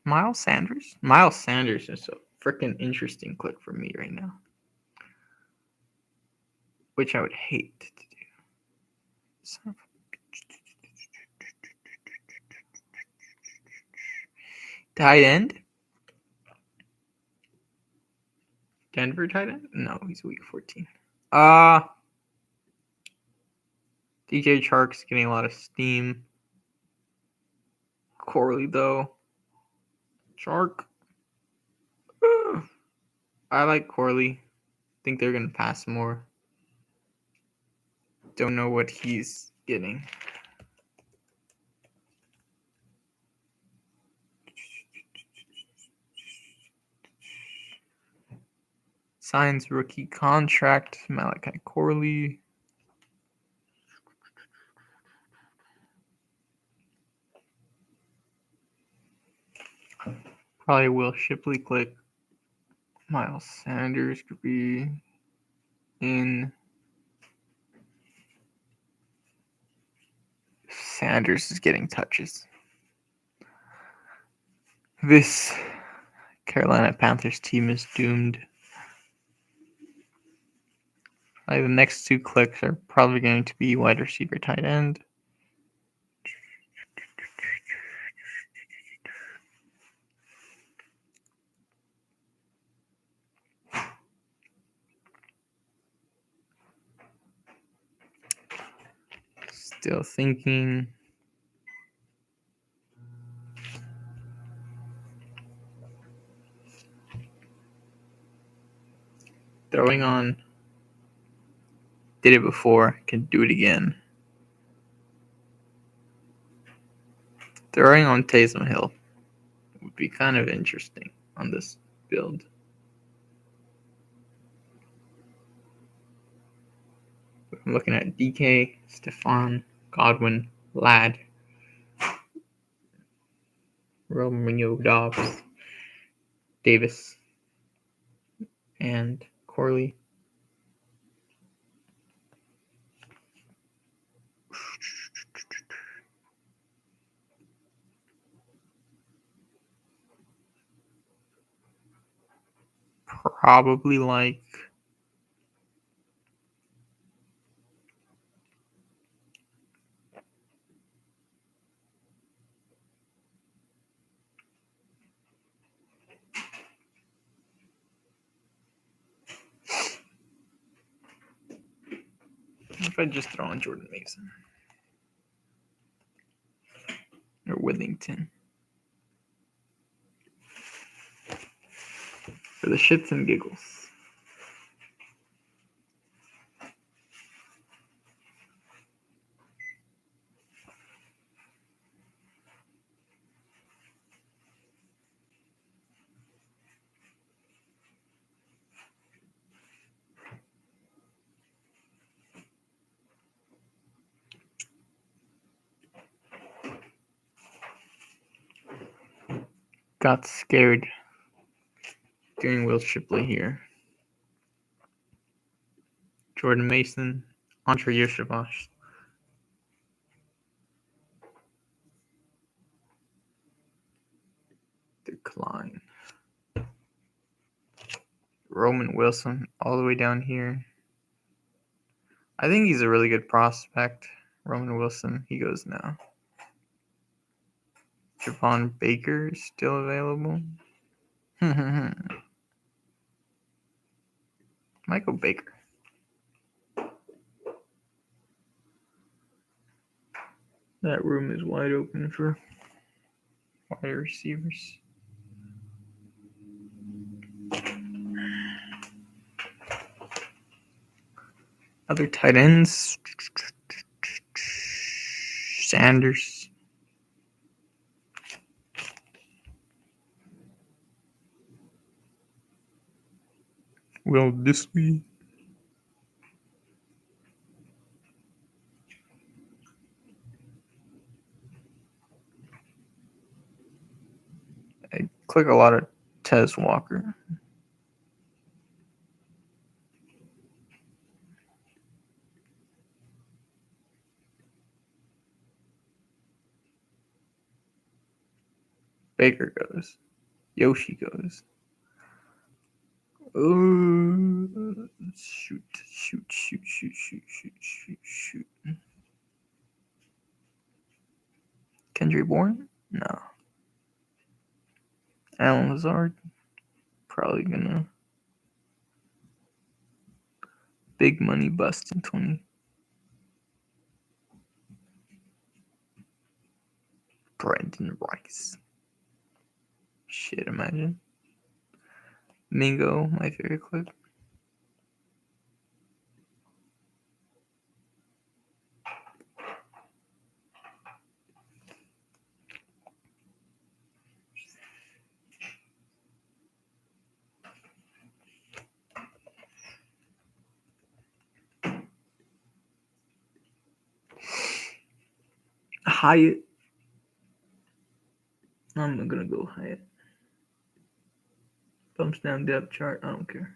Miles Sanders? Miles Sanders is a freaking interesting click for me right now, which I would hate to do. Tight end? Denver tight end? No, he's week 14. DJ Chark's getting a lot of steam. Corley, though. Chark. I like Corley. Think they're going to pass more. Don't know what he's getting. Signs rookie contract. Malachi Corley. Probably Will Shipley click. Miles Sanders could be in. Sanders is getting touches. This Carolina Panthers team is doomed. The next two clicks are probably going to be wide receiver, tight end. Still thinking. Throwing on. Did it before. Can do it again. Throwing on Taysom Hill would be kind of interesting on this build. I'm looking at DK, Stephon, Godwin, Ladd, Romeo Dobbs, Davis, and Corley. Probably like if I just throw on Jordan Mason or Withington for the shits and giggles. Got scared doing Will Shipley here. Jordan Mason, Andre Yoshivash. Decline. Roman Wilson all the way down here. I think he's a really good prospect. Roman Wilson, he goes now. Javon Baker is still available. Michael Baker. That room is wide open for wide receivers. Other tight ends, Sanders. Will Disley. I click a lot of Tez Walker. Baker goes. Yoshi goes. Oh, shoot. Kendrick Bourne? No. Alan Lazard? Probably gonna big money bust in 20. Brandon Rice. Shit, imagine. Mingo, my favorite clip. Hyatt. I'm gonna go Hyatt. Bumps down depth chart. I don't care.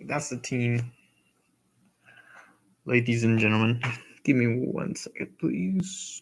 That's the team. Ladies and gentlemen, give me 1 second, please.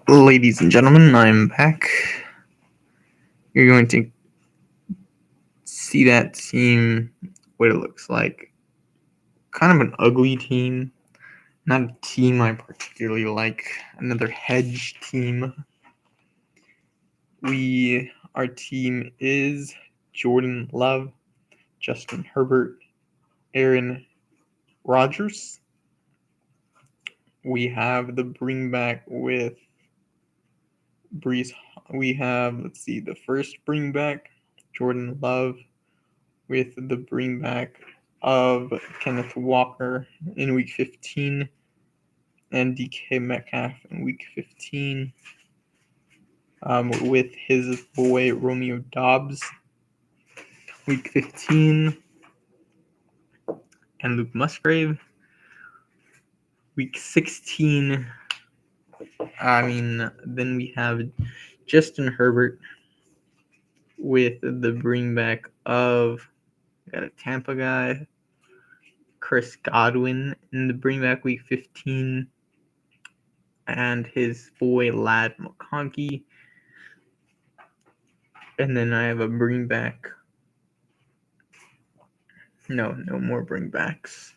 Ladies and gentlemen, I'm back. You're going to see that team, what it looks like. Kind of an ugly team. Not a team I particularly like. Another hedge team. Our team is Jordan Love, Justin Herbert, Aaron Rodgers. We have the bring back with Brees. We have, the first bring back, Jordan Love, with the bring back of Kenneth Walker in week 15 and DK Metcalf in week 15, with his boy Romeo Dobbs, week 15. and Luke Musgrave. Week 16, then we have Justin Herbert with the bring back of, got a Tampa guy, Chris Godwin in the bring back week 15, and his boy Lad McConkey. And then I have a bring back. No more bring backs.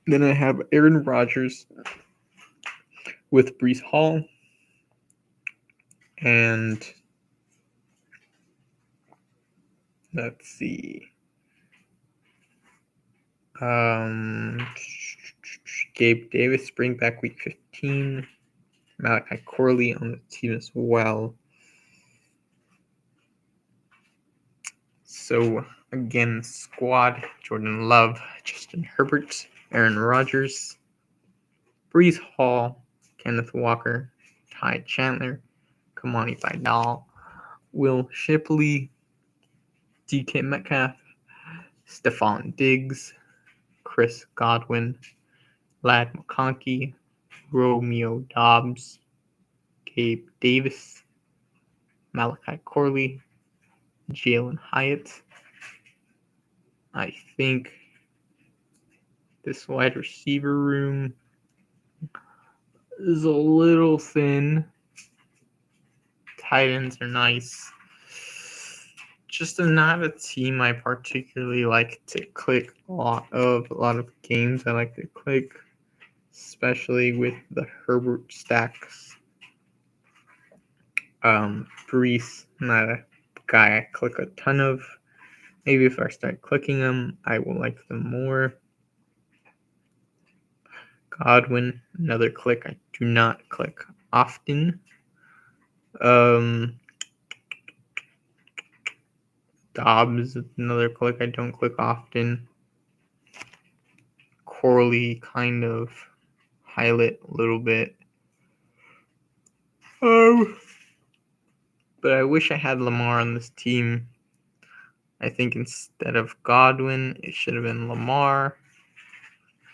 Then I have Aaron Rodgers with Breece Hall. And let's see. Gabe Davis, bring back week 15. Malachi Corley on the team as well. So again, squad: Jordan Love, Justin Herbert, Aaron Rodgers, Breece Hall, Kenneth Walker, Ty Chandler, Kamani Vidal, Will Shipley, DK Metcalf, Stephon Diggs, Chris Godwin, Lad McConkey, Romeo Doubs, Gabe Davis, Malachi Corley, Jalen Hyatt. I think this wide receiver room is a little thin. Tight ends are nice. Just not a team I particularly like to click a lot of games I like to click, especially with the Herbert stacks. Breece, not a guy I click a ton of. Maybe if I start clicking them, I will like them more. Godwin, another click I do not click often. Dobbs, another click I don't click often. Corley, kind of highlight a little bit. But I wish I had Lamar on this team. I think instead of Godwin, it should have been Lamar.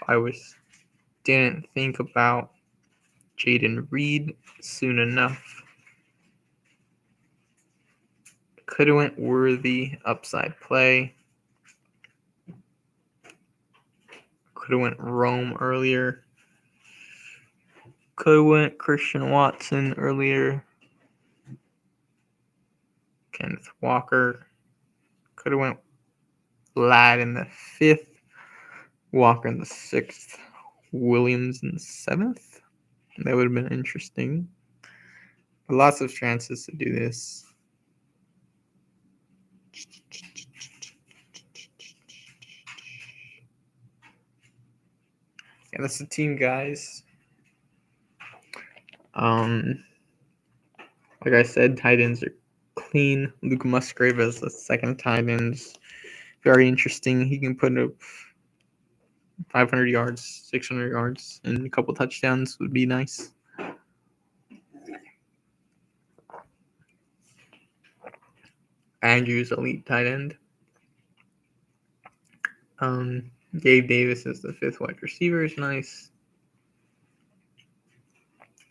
I didn't think about Jaden Reed soon enough. Could have went Worthy, upside play. Could have went Rome earlier. Could have went Christian Watson earlier. Kenneth Walker. Could have went Lad in the 5th. Walker in the 6th. Williams in the 7th. That would have been interesting. Lots of chances to do this. Yeah, that's the team, guys. Like I said, tight ends are clean. Luke Musgrave as the second tight end is very interesting. He can put up 500 yards, 600 yards, and a couple touchdowns would be nice. Andrews, elite tight end. Gabe Davis is the 5th wide receiver, is nice.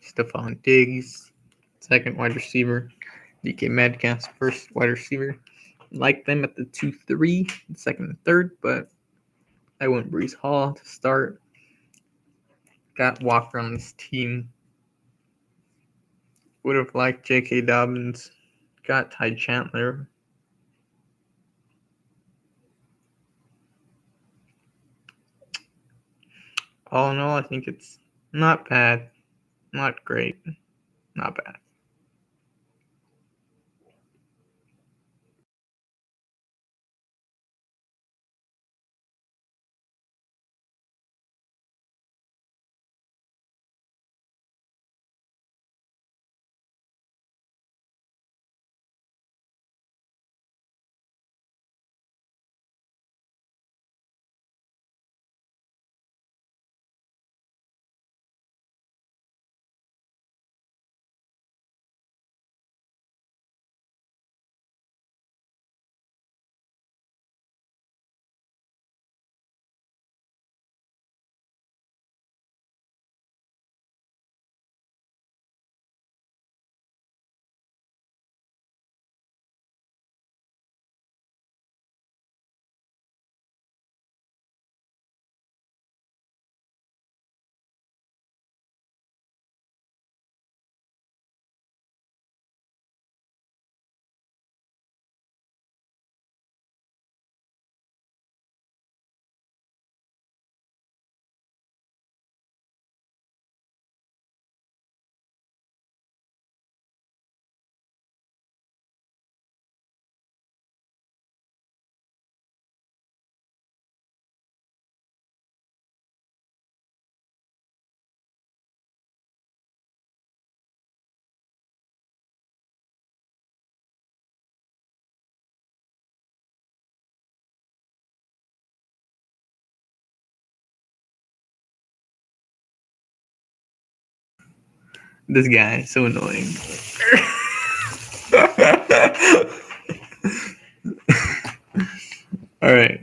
Stephon Diggs, 2nd wide receiver. DK Metcalf's 1st wide receiver. Like them at the 2-3, 2nd and 3rd, but I went Breece Hall to start. Got Walker on this team. Would have liked J.K. Dobbins. Got Ty Chandler. All in all, I think it's not bad. Not great. Not bad. This guy is so annoying. All right.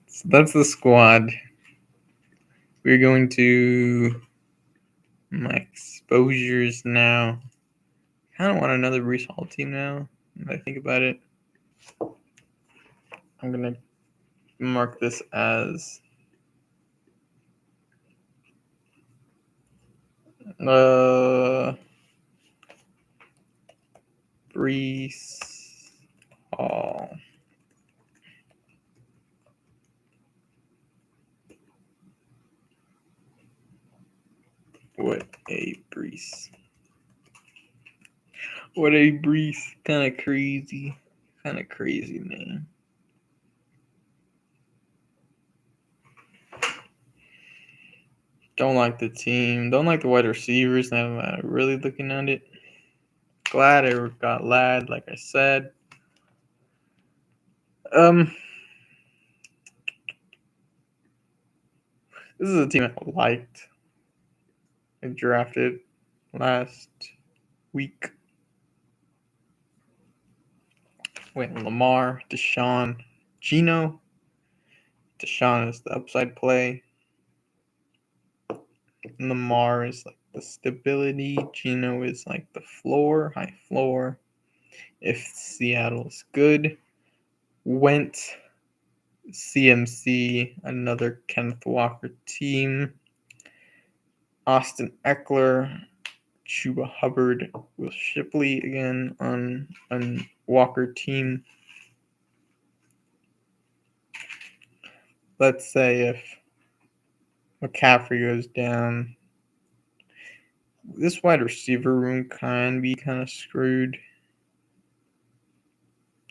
So that's the squad. We're going to my exposures now. I kind of want another Brees Hall team now. If I think about it, I'm gonna mark this as Brees Hall. What a Brees. What a Brees. Kind of crazy. Kind of crazy name. Don't like the team. Don't like the wide receivers. Now I'm really looking at it. Glad I got Lad, like I said. This is a team I liked. I drafted last week. Went Lamar, Deshaun, Geno. Deshaun is the upside play. Lamar is like the stability. Geno is like the floor, high floor. If Seattle is good. Went CMC, another Kenneth Walker team. Austin Eckler, Chuba Hubbard, Will Shipley again on Walker team. Let's say if McCaffrey goes down, this wide receiver room can be kind of screwed.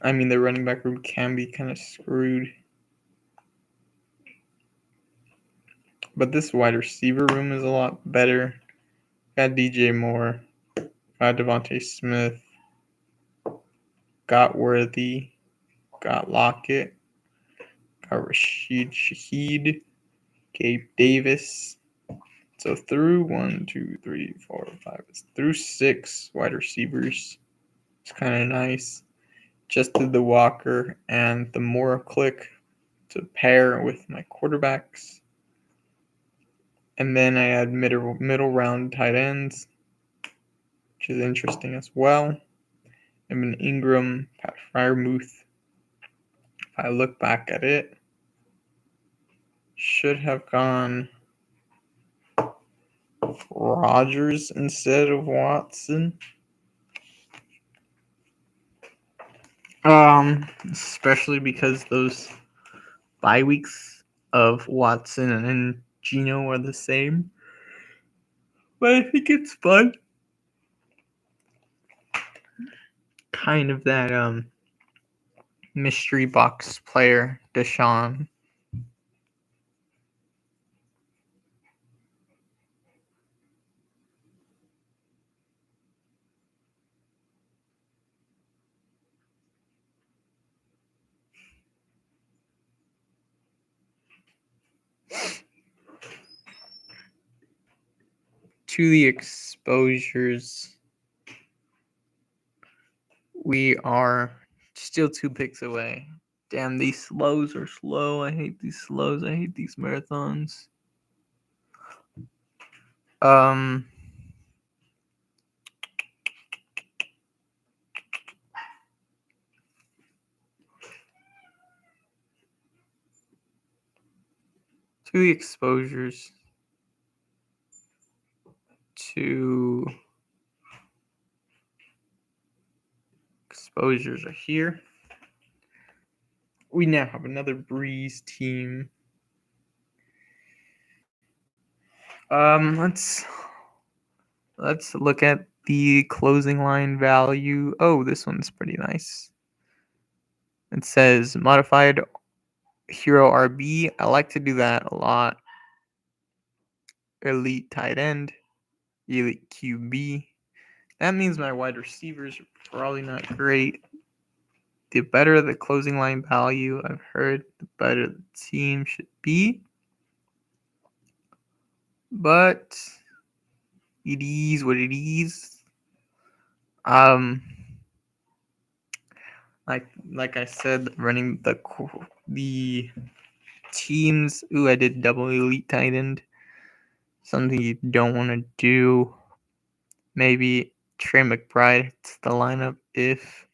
I mean, the running back room can be kind of screwed. But this wide receiver room is a lot better. Got DJ Moore, got Devontae Smith, got Worthy, got Lockett, got Rashid Shaheed, Gabe Davis. So through 6 wide receivers. It's kind of nice. Just did the Walker and the Moore click to pair with my quarterbacks. And then I had middle round tight ends, which is interesting as well. Evan Ingram, Pat Freiermuth. If I look back at it, should have gone Rodgers instead of Watson. Especially because those bye weeks of Watson and Geno are the same. But I think it's fun. Kind of that mystery box player, Deshaun. To the exposures, we are still 2 picks away. Damn, these slows are slow. I hate these slows. I hate these marathons. To the exposures. Exposures are here. We now have another Breeze team. Let's look at the closing line value. Oh, this one's pretty nice. It says modified hero RB. I like to do that a lot. Elite tight end, elite QB. That means my wide receivers are probably not great. The better the closing line value, I've heard, the better the team should be. But It is what it is. Um, like I said, running the teams. Ooh, I did double elite tight end. Something you don't want to do. Maybe Trey McBride to the lineup if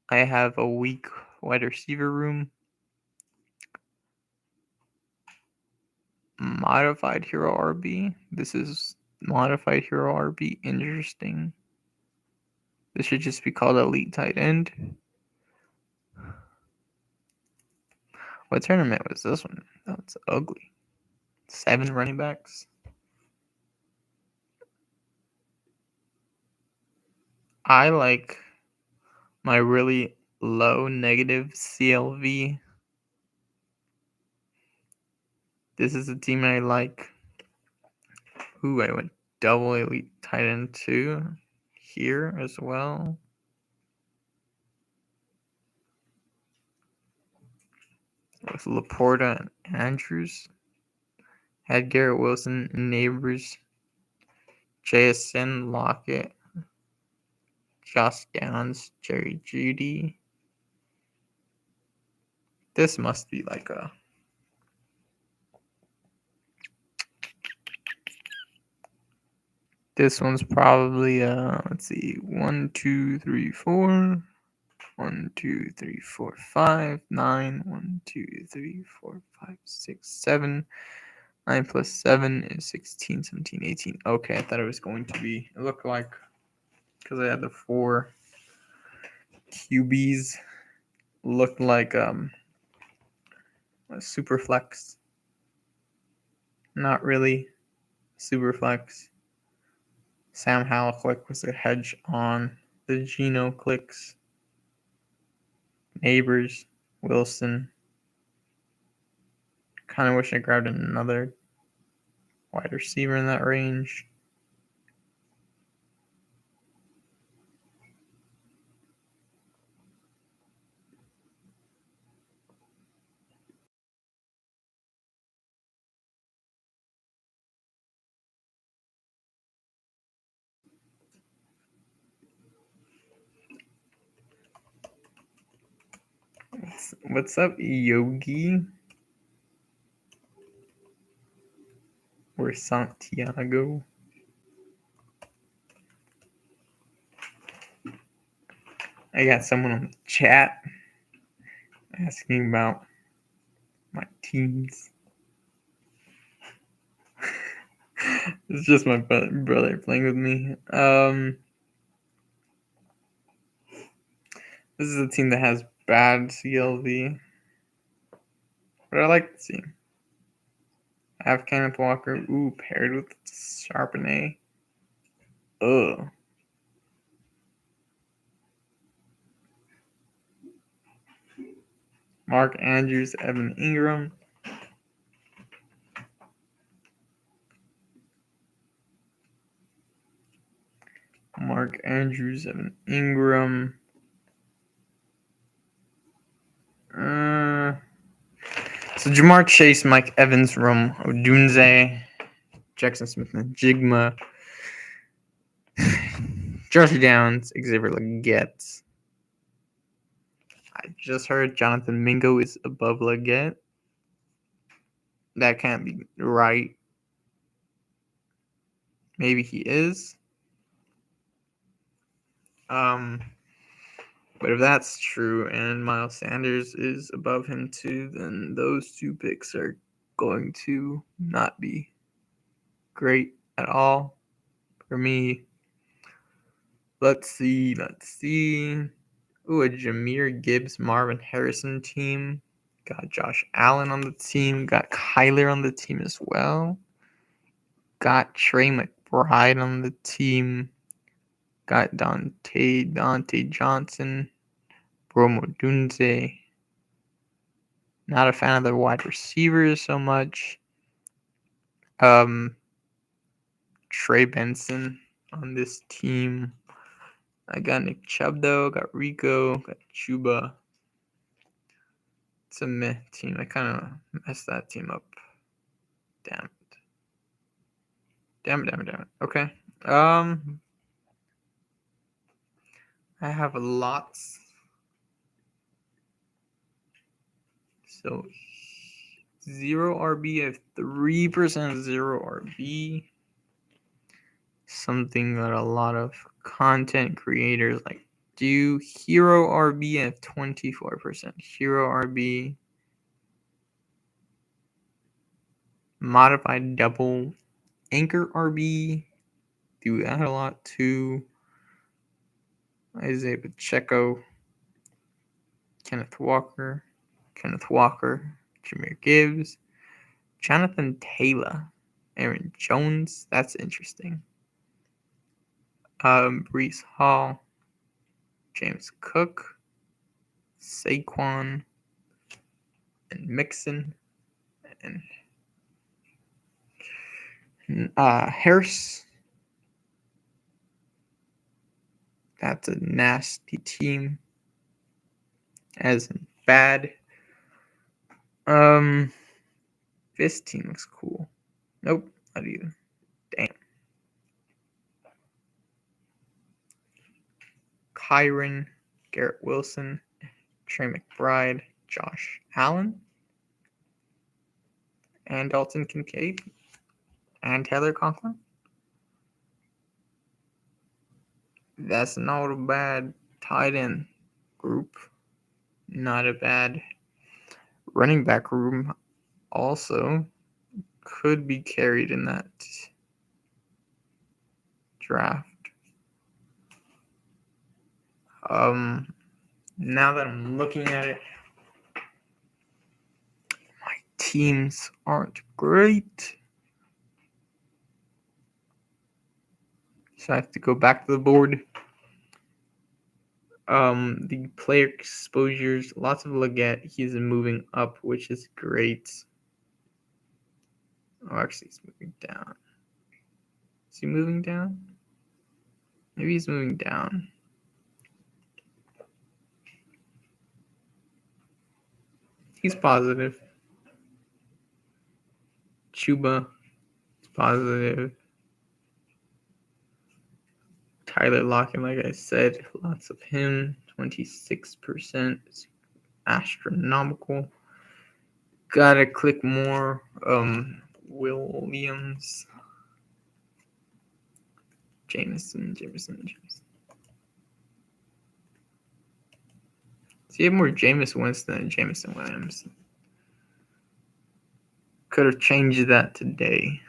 I have a weak wide receiver room. Modified hero RB. This is modified hero RB. Interesting. This should just be called elite tight end. What tournament was this one? That's ugly. 7 running backs. I like my really low negative CLV. This is a team I like. Ooh, I went double elite tight end 2 here as well. With Laporta and Andrews. Had Garrett Wilson and Neighbors. JSN, Lockett. Josh Downs, Jerry Jeudy. This must be like a... This one's probably, let's see, 1, 2, 3, 4. 1, 2, 3, 4, 5, 9. 1, 2, 3, 4, 5, 6, 7. 9 plus 7 is 16, 17, 18. Okay, I thought it was going to be. It looked like, because I had the 4 QBs, looked like a super flex. Not really super flex. Sam Howell click was a hedge on the Geno clicks. Neighbors, Wilson. Kind of wish I grabbed another wide receiver in that range. What's up, Yogi? Or Santiago? I got someone on the chat asking about my teams. It's just my brother playing with me. This is a team that has bad CLV, but I like the team. I have Kenneth Walker. Ooh, paired with Charbonnet. Ugh. Mark Andrews, Evan Ingram. Mark Andrews, Evan Ingram. So Jamar Chase, Mike Evans, Rome Odunze, Jackson Smith, and Jigma. Josh Downs, Xavier Leggett. I just heard Jonathan Mingo is above Leggett. That can't be right. Maybe he is. But if that's true and Miles Sanders is above him too, then those 2 picks are going to not be great at all for me. Let's see. Ooh, a Jahmyr Gibbs, Marvin Harrison team. Got Josh Allen on the team. Got Kyler on the team as well. Got Trey McBride on the team. Got Dante Johnson. Rome Odunze. Not a fan of the wide receivers so much. Trey Benson on this team. I got Nick Chubb though, got Rico, got Chuba. It's a meh team. I kind of messed that team up. Damn it. Damn it. Okay. Um, I have lots. So 0 RB, I have 3% 0 RB. Something that a lot of content creators like do. Hero RB, I have 24%. Hero RB. Modified double. Anchor RB. Do that a lot too. Isaiah Pacheco. Kenneth Walker. Jameer Gibbs. Jonathan Taylor. Aaron Jones. That's interesting. Brees Hall. James Cook. Saquon. And Mixon. And Harris. That's a nasty team. As in bad. This team looks cool. Nope, not either. Damn. Kyron, Garrett Wilson, Trey McBride, Josh Allen, and Dalton Kincaid, and Taylor Conklin. That's not a bad tight end group. Not a bad running back room. Also, could be carried in that draft. Now that I'm looking at it, my teams aren't great. So I have to go back to the board. The player exposures, lots of Leggett. He's moving up, which is great. Oh, actually, he's moving down. Is he moving down? Maybe he's moving down. He's positive. Chuba is positive. Tyler Lockett, like I said, lots of him. 26%. Astronomical. Gotta click more. Williams. Jameson. See, you have more Jameis Winston than Jameson Williams. Could have changed that today.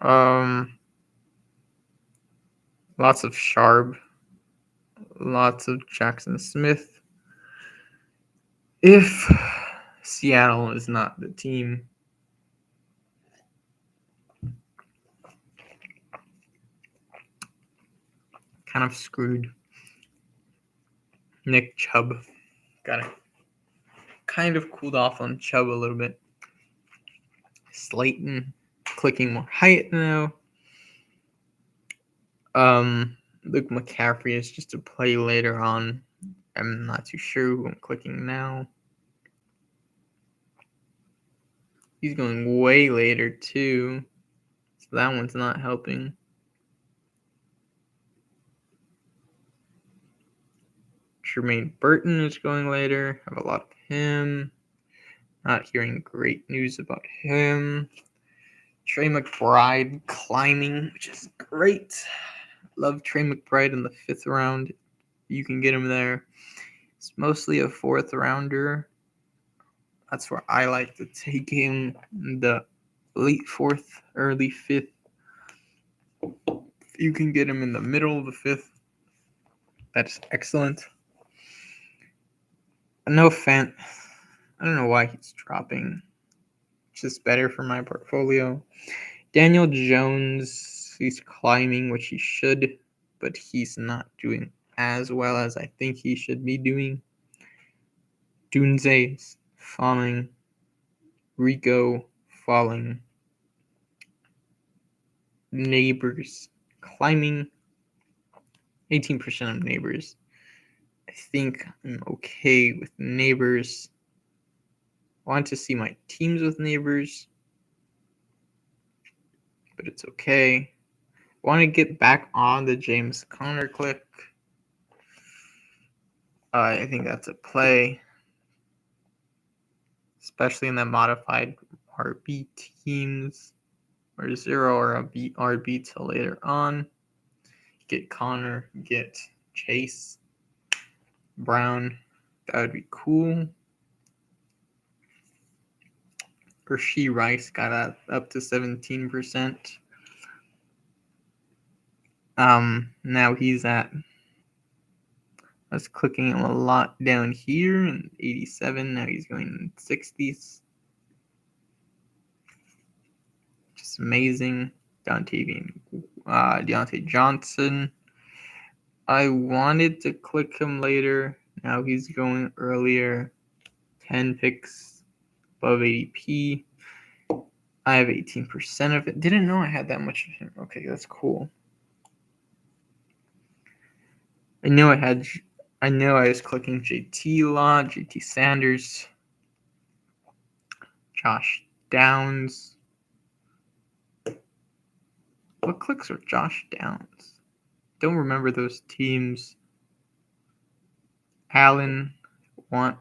Lots of Sharp. Lots of Jackson Smith. If Seattle is not the team, kind of screwed. Nick Chubb. Got it. Kind of cooled off on Chubb a little bit. Slayton clicking more height now. Luke McCaffrey is just a play later on. I'm not too sure who I'm clicking now. He's going way later too. So that one's not helping. Jermaine Burton is going later. I have a lot of him. Not hearing great news about him. Trey McBride climbing, which is great. Love Trey McBride in the 5th round. You can get him there. It's mostly a 4th rounder. That's where I like to take him. The late 4th, early 5th. You can get him in the middle of the 5th. That's excellent. No fan. I don't know why he's dropping. It's just better for my portfolio. Daniel Jones, he's climbing, which he should, but he's not doing as well as I think he should be doing. Dunze is falling. Rico falling. Neighbors climbing. 18% of Neighbors. I think I'm okay with Neighbors. I want to see my teams with Neighbors. but it's okay. Want to get back on the James Conner click. I think that's a play, especially in the modified RB teams, or 0 or a RB till later on. Get Connor, get Chase Brown. That would be cool. Rasheed Rice got up to 17%. Now he's at, I was clicking him a lot down here in 87. Now he's going in 60s. Just amazing. Deontay Johnson. I wanted to click him later. Now he's going earlier. 10 picks above ADP. I have 18% of it. Didn't know I had that much of him. Okay, that's cool. I know I was clicking JT a lot, JT Sanders, Josh Downs. What clicks are Josh Downs? Don't remember those teams. Allen Fryermuth.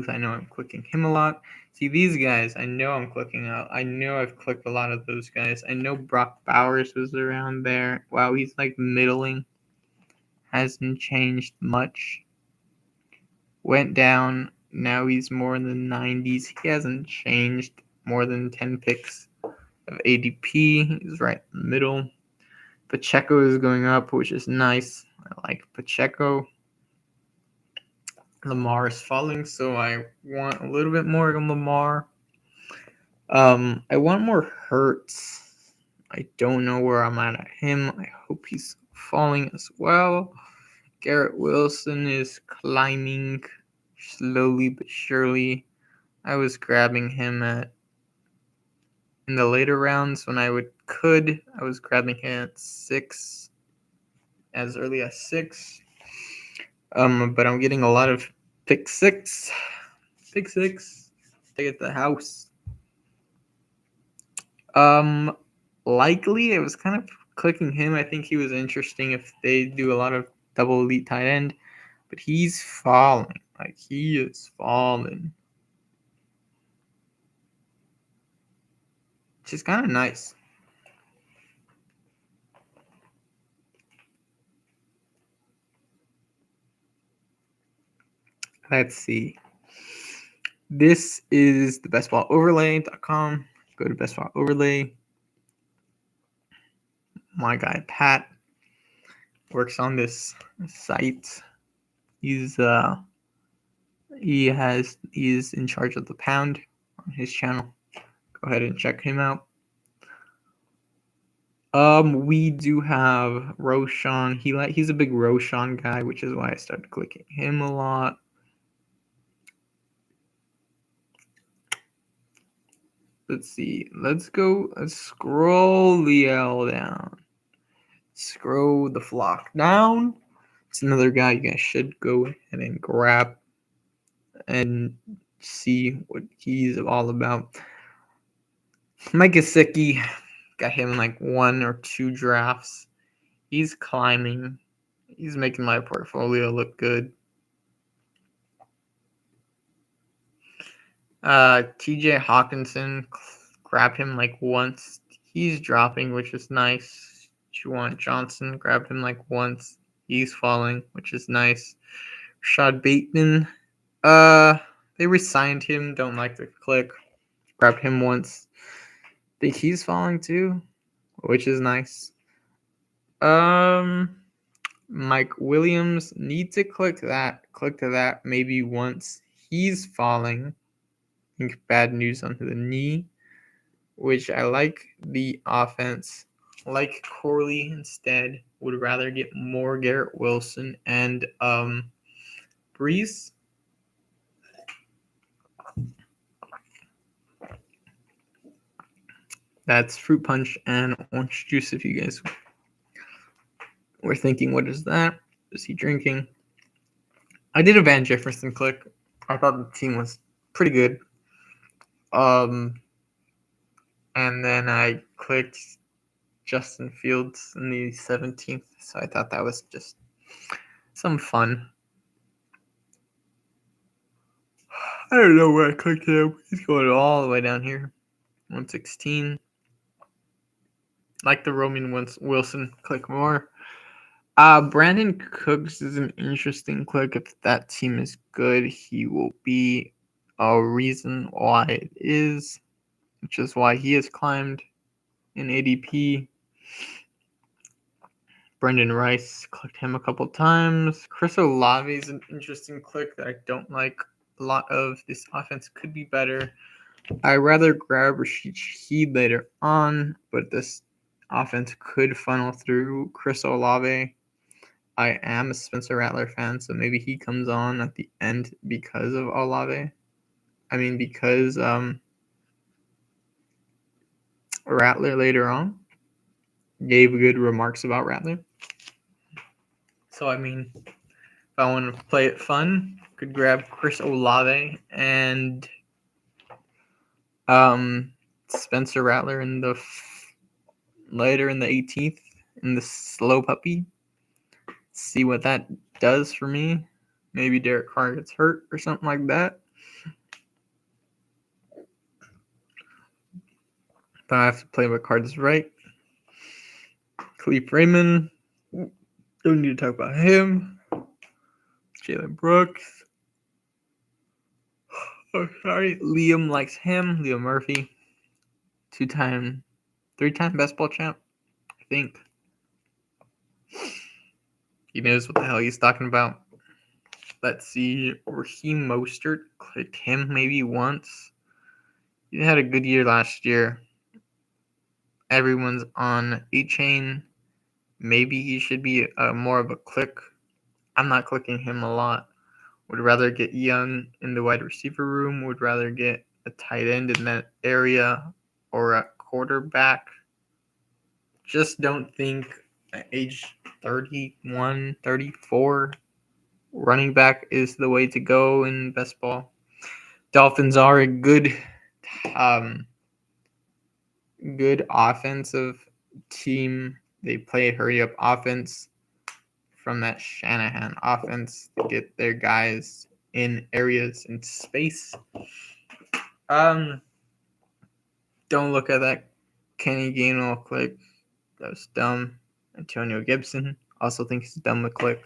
I know I'm clicking him a lot. See, these guys, I know I'm clicking out. I know I've clicked a lot of those guys. I know Brock Bowers was around there. Wow, he's like middling. Hasn't changed much. Went down. Now he's more in the 90s. He hasn't changed more than 10 picks of ADP. He's right in the middle. Pacheco is going up, which is nice. I like Pacheco. Lamar is falling, so I want a little bit more of Lamar. I want more Hurts. I don't know where I'm at him. I hope he's falling as well. Garrett Wilson is climbing slowly but surely. I was grabbing him in the later rounds when I was grabbing him at 6, as early as 6. But I'm getting a lot of pick 6. Take it to the house. Likely I was kind of clicking him. I think he was interesting if they do a lot of double elite tight end, but he's falling. Like, he is falling. Which is kind of nice. Let's see. This is the bestballoverlay.com. Go to bestballoverlay. Overlay. My guy Pat works on this site. He's in charge of the pound on his channel. Go ahead and check him out. We do have Roshan. He's a big Roshan guy, which is why I started clicking him a lot. Let's see. Let's scroll the L down. Scroll the flock down. It's another guy you guys should go ahead and grab and see what he's all about. Mike Gesicki, got him in like 1 or 2 drafts. He's climbing. He's making my portfolio look good. TJ Hawkinson, grab him like once. He's dropping, which is nice. Juwan Johnson, grab him like once. He's falling, which is nice. Rashad Bateman, they re-signed him. Don't like the click. Grab him once. Think he's falling too, which is nice. Mike Williams, need to click that. Click to that maybe once. He's falling. I think bad news onto the knee, which I like the offense. Like Corley instead. Would rather get more Garrett Wilson and Breeze. That's fruit punch and orange juice if you guys were thinking, what is that? Is he drinking? I did a Van Jefferson click. I thought the team was pretty good. And then I clicked Justin Fields in the 17th, so I thought that was just some fun. I don't know where I clicked him. He's going all the way down here. 116. Like the Roman Wilson, click more. Brandon Cooks is an interesting click. If that team is good, he will be a reason why it is, which is why he has climbed in ADP. Brendan Rice, clicked him a couple times. Chris Olave is an interesting click that I don't like a lot of. This offense could be better. I'd rather grab Rashid Shaheed later on, but this offense could funnel through Chris Olave. I am a Spencer Rattler fan, so maybe he comes on at the end because of Olave. Because Rattler later on gave good remarks about Rattler. So, if I want to play it fun, could grab Chris Olave and Spencer Rattler later in the 18th in the slow puppy. See what that does for me. Maybe Derek Carr gets hurt or something like that. But I have to play my cards right. Khalif Raymond. Don't need to talk about him. Jalen Brooks. Oh, sorry. Liam likes him. Liam Murphy. 3-time best ball champ, I think. He knows what the hell he's talking about. Let's see. Raheem Mostert. Clicked him maybe once. He had a good year last year. Everyone's on A-Chain. Maybe he should be more of a click. I'm not clicking him a lot. Would rather get Young in the wide receiver room. Would rather get a tight end in that area or a quarterback. Just don't think at age 31, 34, running back is the way to go in best ball. Dolphins are a good offensive team. They play hurry up offense from that Shanahan offense to get their guys in areas in space. Don't look at that Kenny Gainwell click. That was dumb. Antonio Gibson also think it's a dumb click.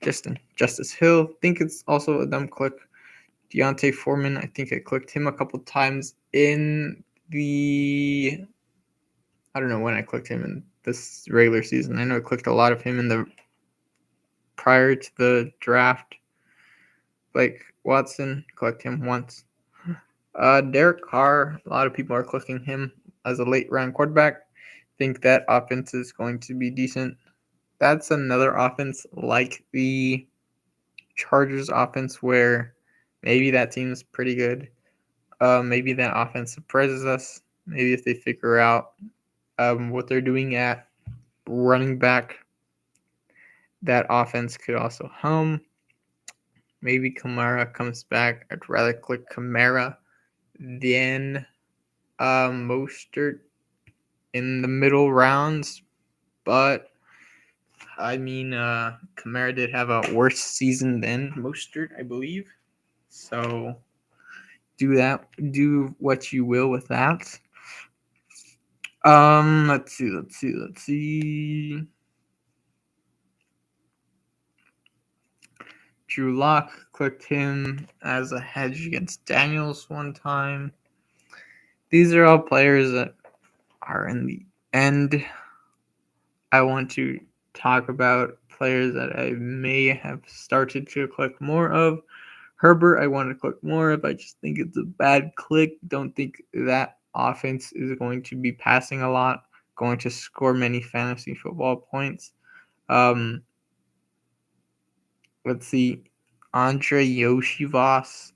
Justice Hill think it's also a dumb click. Deontay Foreman, I think I clicked him a couple times in the. I don't know when I clicked him in this regular season. I know I clicked a lot of him in the prior to the draft. Like Watson, clicked him once. Derek Carr, a lot of people are clicking him as a late round quarterback. Think that offense is going to be decent. That's another offense like the Chargers offense where maybe that team is pretty good. Maybe that offense surprises us. Maybe if they figure out what they're doing at running back, that offense could also hum. Maybe Kamara comes back. I'd rather click Kamara than Mostert in the middle rounds. But, Kamara did have a worse season than Mostert, I believe. So, do what you will with that. Let's see. Drew Lock clicked him as a hedge against Daniels one time. These are all players that are in the end. I want to talk about players that I may have started to click more of. Herbert, I want to click more of. I just think it's a bad click. Don't think that offense is going to be passing a lot, going to score many fantasy football points. Let's see. Andre Yoshivas,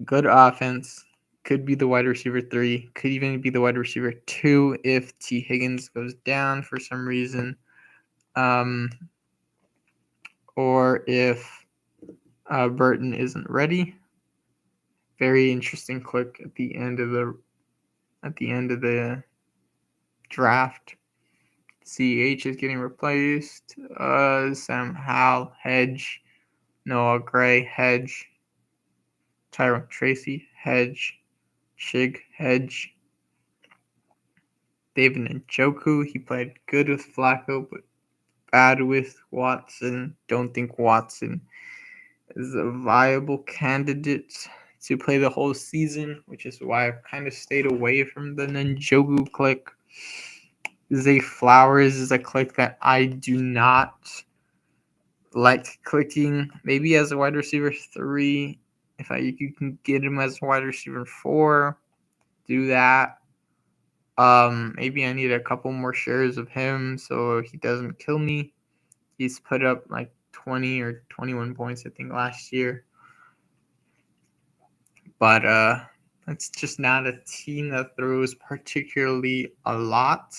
good offense. Could be the wide receiver 3. Could even be the wide receiver 2 if T. Higgins goes down for some reason. Or if Burton isn't ready. Very interesting click at the end of the at the end of the draft. CH is getting replaced. Sam Howell, hedge. Noah Gray, hedge. Tyrone Tracy, hedge. Shig, hedge. David Njoku, he played good with Flacco, but bad with Watson. Don't think Watson is a viable candidate to play the whole season, which is why I've kind of stayed away from the Njoku click. Zay Flowers is a click that I do not like clicking. Maybe as a wide receiver 3, if you can get him as a wide receiver 4, do that. Maybe I need a couple more shares of him so he doesn't kill me. He's put up like 20 or 21 points, I think, last year. But it's just not a team that throws particularly a lot.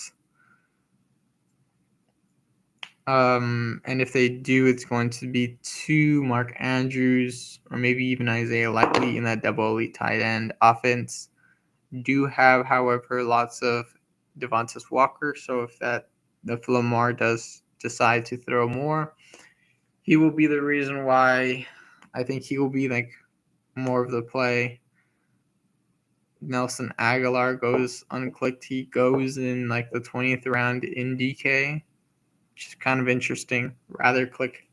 And if they do, it's going to be 2 Mark Andrews or maybe even Isaiah Likely in that double elite tight end offense. Do have, however, lots of Devontae Walker. So if Lamar does decide to throw more, he will be the reason why I think he will be like more of the play. Nelson Aguilar goes unclicked. He goes in like the 20th round in DK, which is kind of interesting. Rather click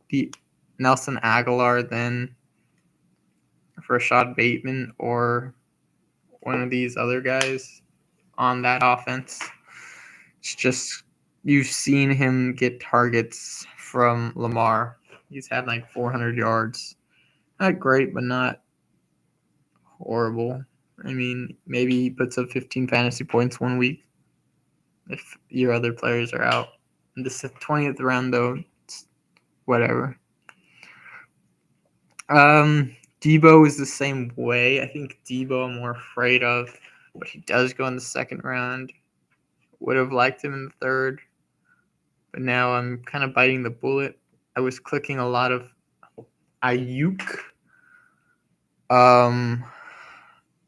the Nelson Aguilar than Rashad Bateman or one of these other guys on that offense. It's just you've seen him get targets from Lamar. He's had like 400 yards. Not great, but not horrible. I mean, maybe he puts up 15 fantasy points one week if your other players are out. In the 20th round, though, it's whatever. Debo is the same way. I think Debo I'm more afraid of, but he does go in the second round. Would have liked him in the third, but now I'm kind of biting the bullet. I was clicking a lot of Ayuk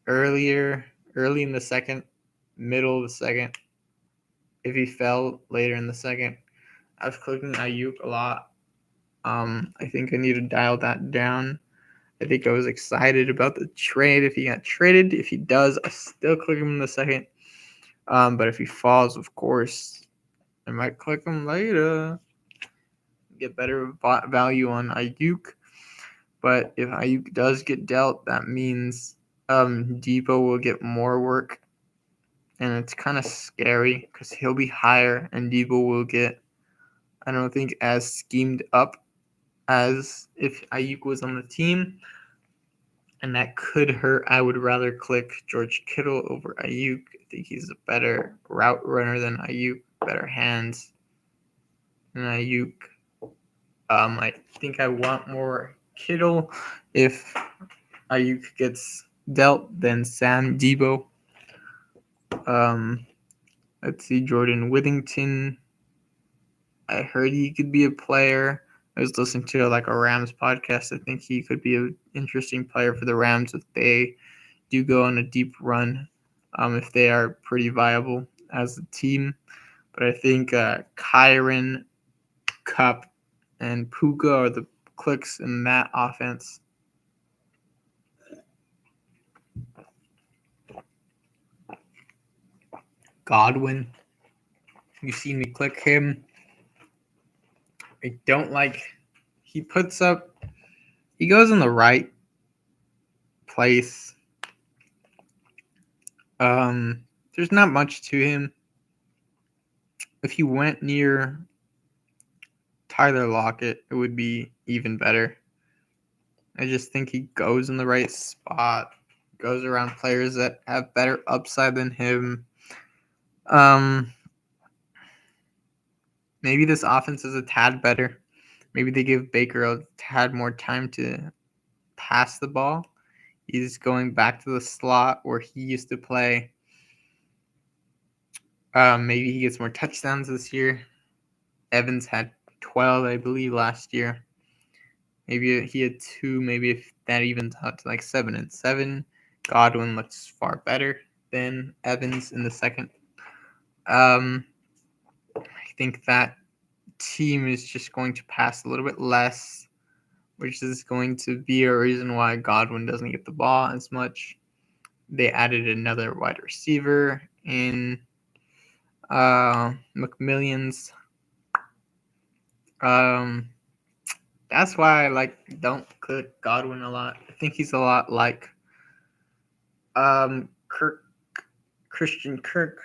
early in the second, middle of the second. If he fell later in the second, I was clicking Ayuk a lot. I think I need to dial that down. I think I was excited about the trade if he got traded. If he does, I still click him in the second. But if he falls, of course, I might click him later. Get better value on Ayuk. But if Ayuk does get dealt, that means Debo will get more work. And it's kind of scary because he'll be higher and Debo will get, I don't think, as schemed up as if Ayuk was on the team. And that could hurt. I would rather click George Kittle over Ayuk. I think he's a better route runner than Ayuk, better hands than Ayuk. I think I want more Kittle if Ayuk gets dealt than Sam Debo. Let's see, Jordan Withington. I heard he could be a player. I was listening to like a Rams podcast. I think he could be an interesting player for the Rams if they do go on a deep run, if they are pretty viable as a team. But I think Kyron, Cup, and Puka are the clicks in that offense. Godwin, you've seen me click him. I don't like. He puts up. He goes in the right place. There's not much to him. If he went near Tyler Lockett, it would be even better. I just think he goes in the right spot, goes around players that have better upside than him. Maybe this offense is a tad better. Maybe they give Baker a tad more time to pass the ball. He's going back to the slot where he used to play. Maybe he gets more touchdowns this year. Evans had 12, I believe, last year. Maybe he had 2. Maybe if that evens out to like 7 and 7. Godwin looks far better. then Evans in the second. I think that team is just going to pass a little bit less, which is going to be a reason why Godwin doesn't get the ball as much. They added another wide receiver in McMillions. That's why I don't click Godwin a lot. I think he's a lot like Christian Kirk.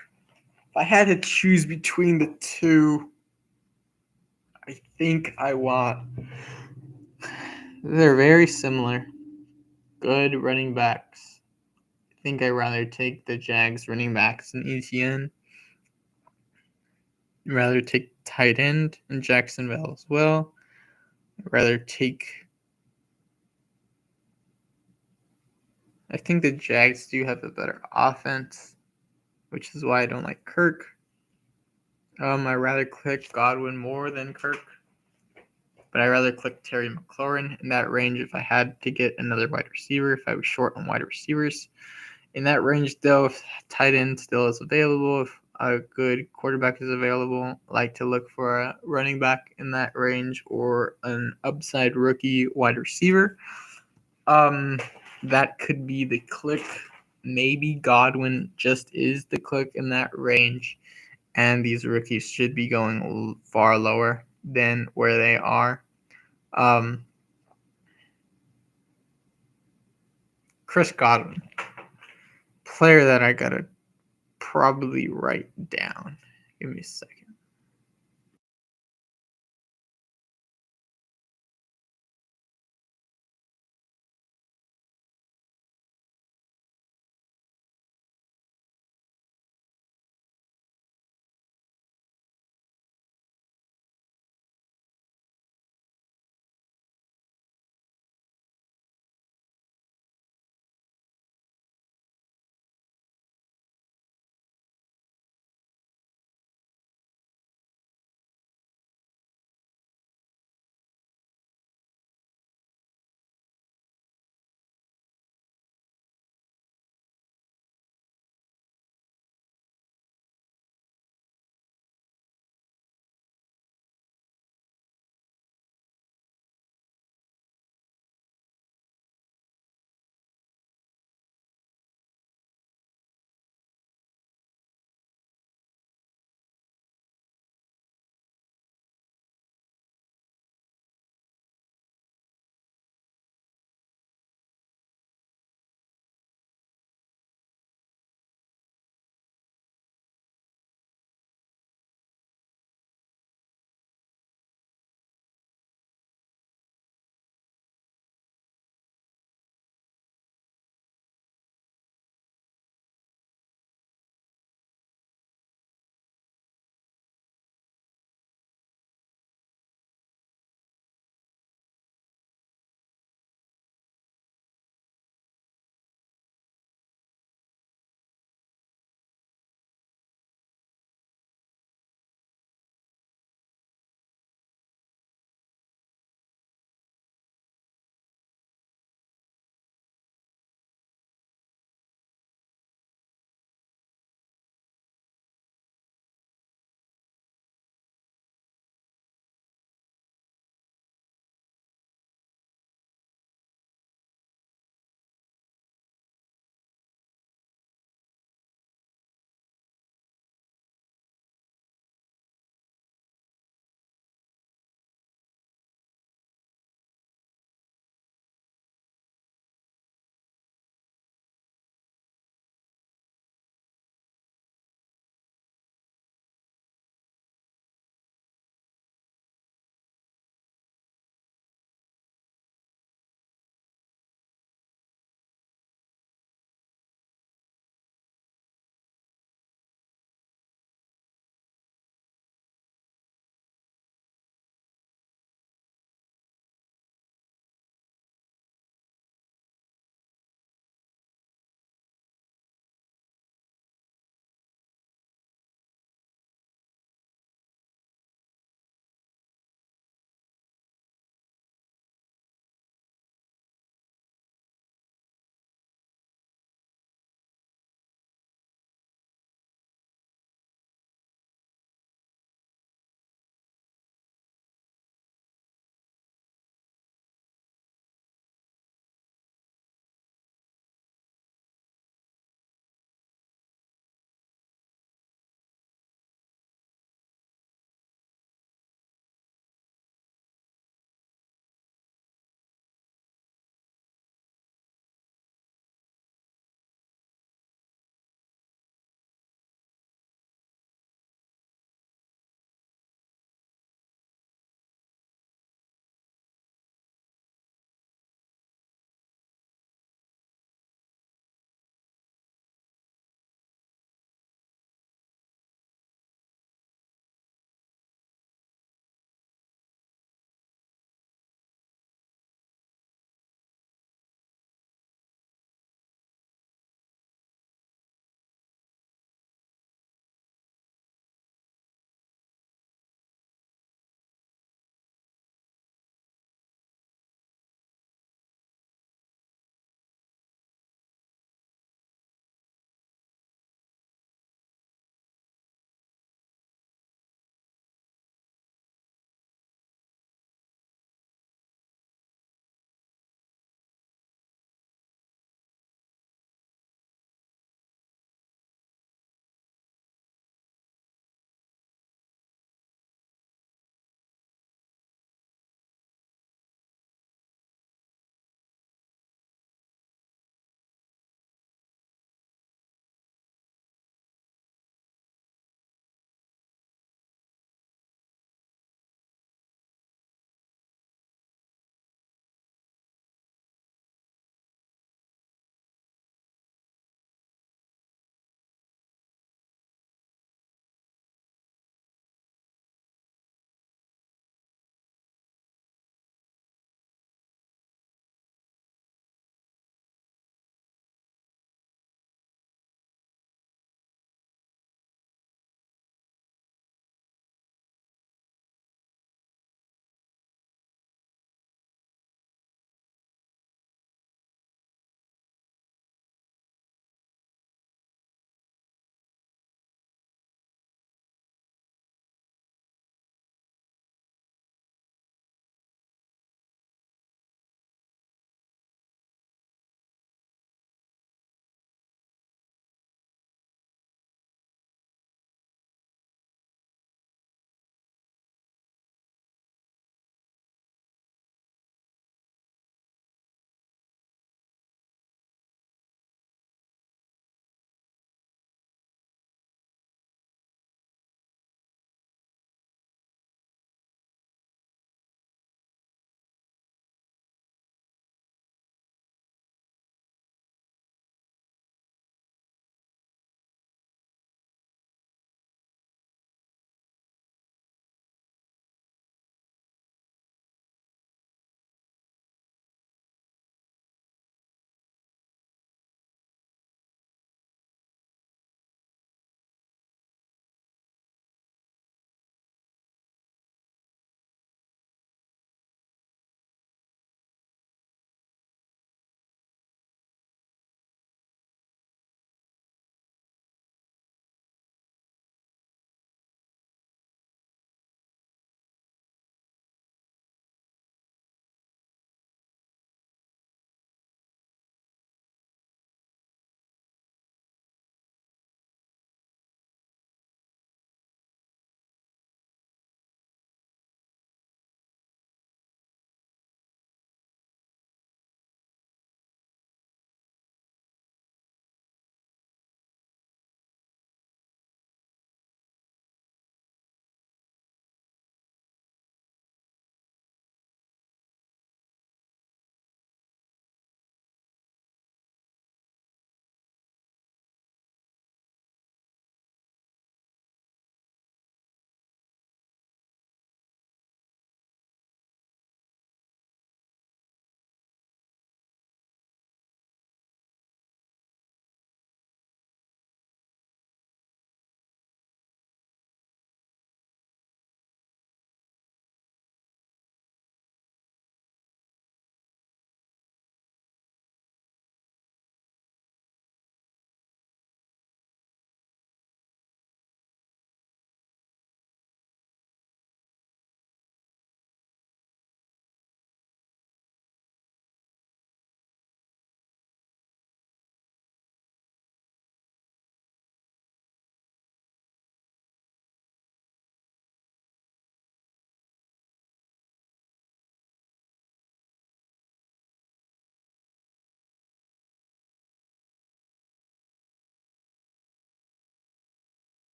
If I had to choose between the two, I think I want. They're very similar. Good running backs. I think I'd rather take the Jags running backs in ETN. I'd rather take tight end in Jacksonville as well. I'd rather take. I think the Jags do have a better offense, which is why I don't like Kirk. I'd rather click Godwin more than Kirk, but I'd rather click Terry McLaurin in that range if I had to get another wide receiver, if I was short on wide receivers. In that range, though, if tight end still is available, if a good quarterback is available, I like to look for a running back in that range or an upside rookie wide receiver. That could be the click. Maybe Godwin just is the click in that range, and these rookies should be going far lower than where they are. Chris Godwin, player that I gotta probably write down. Give me a second.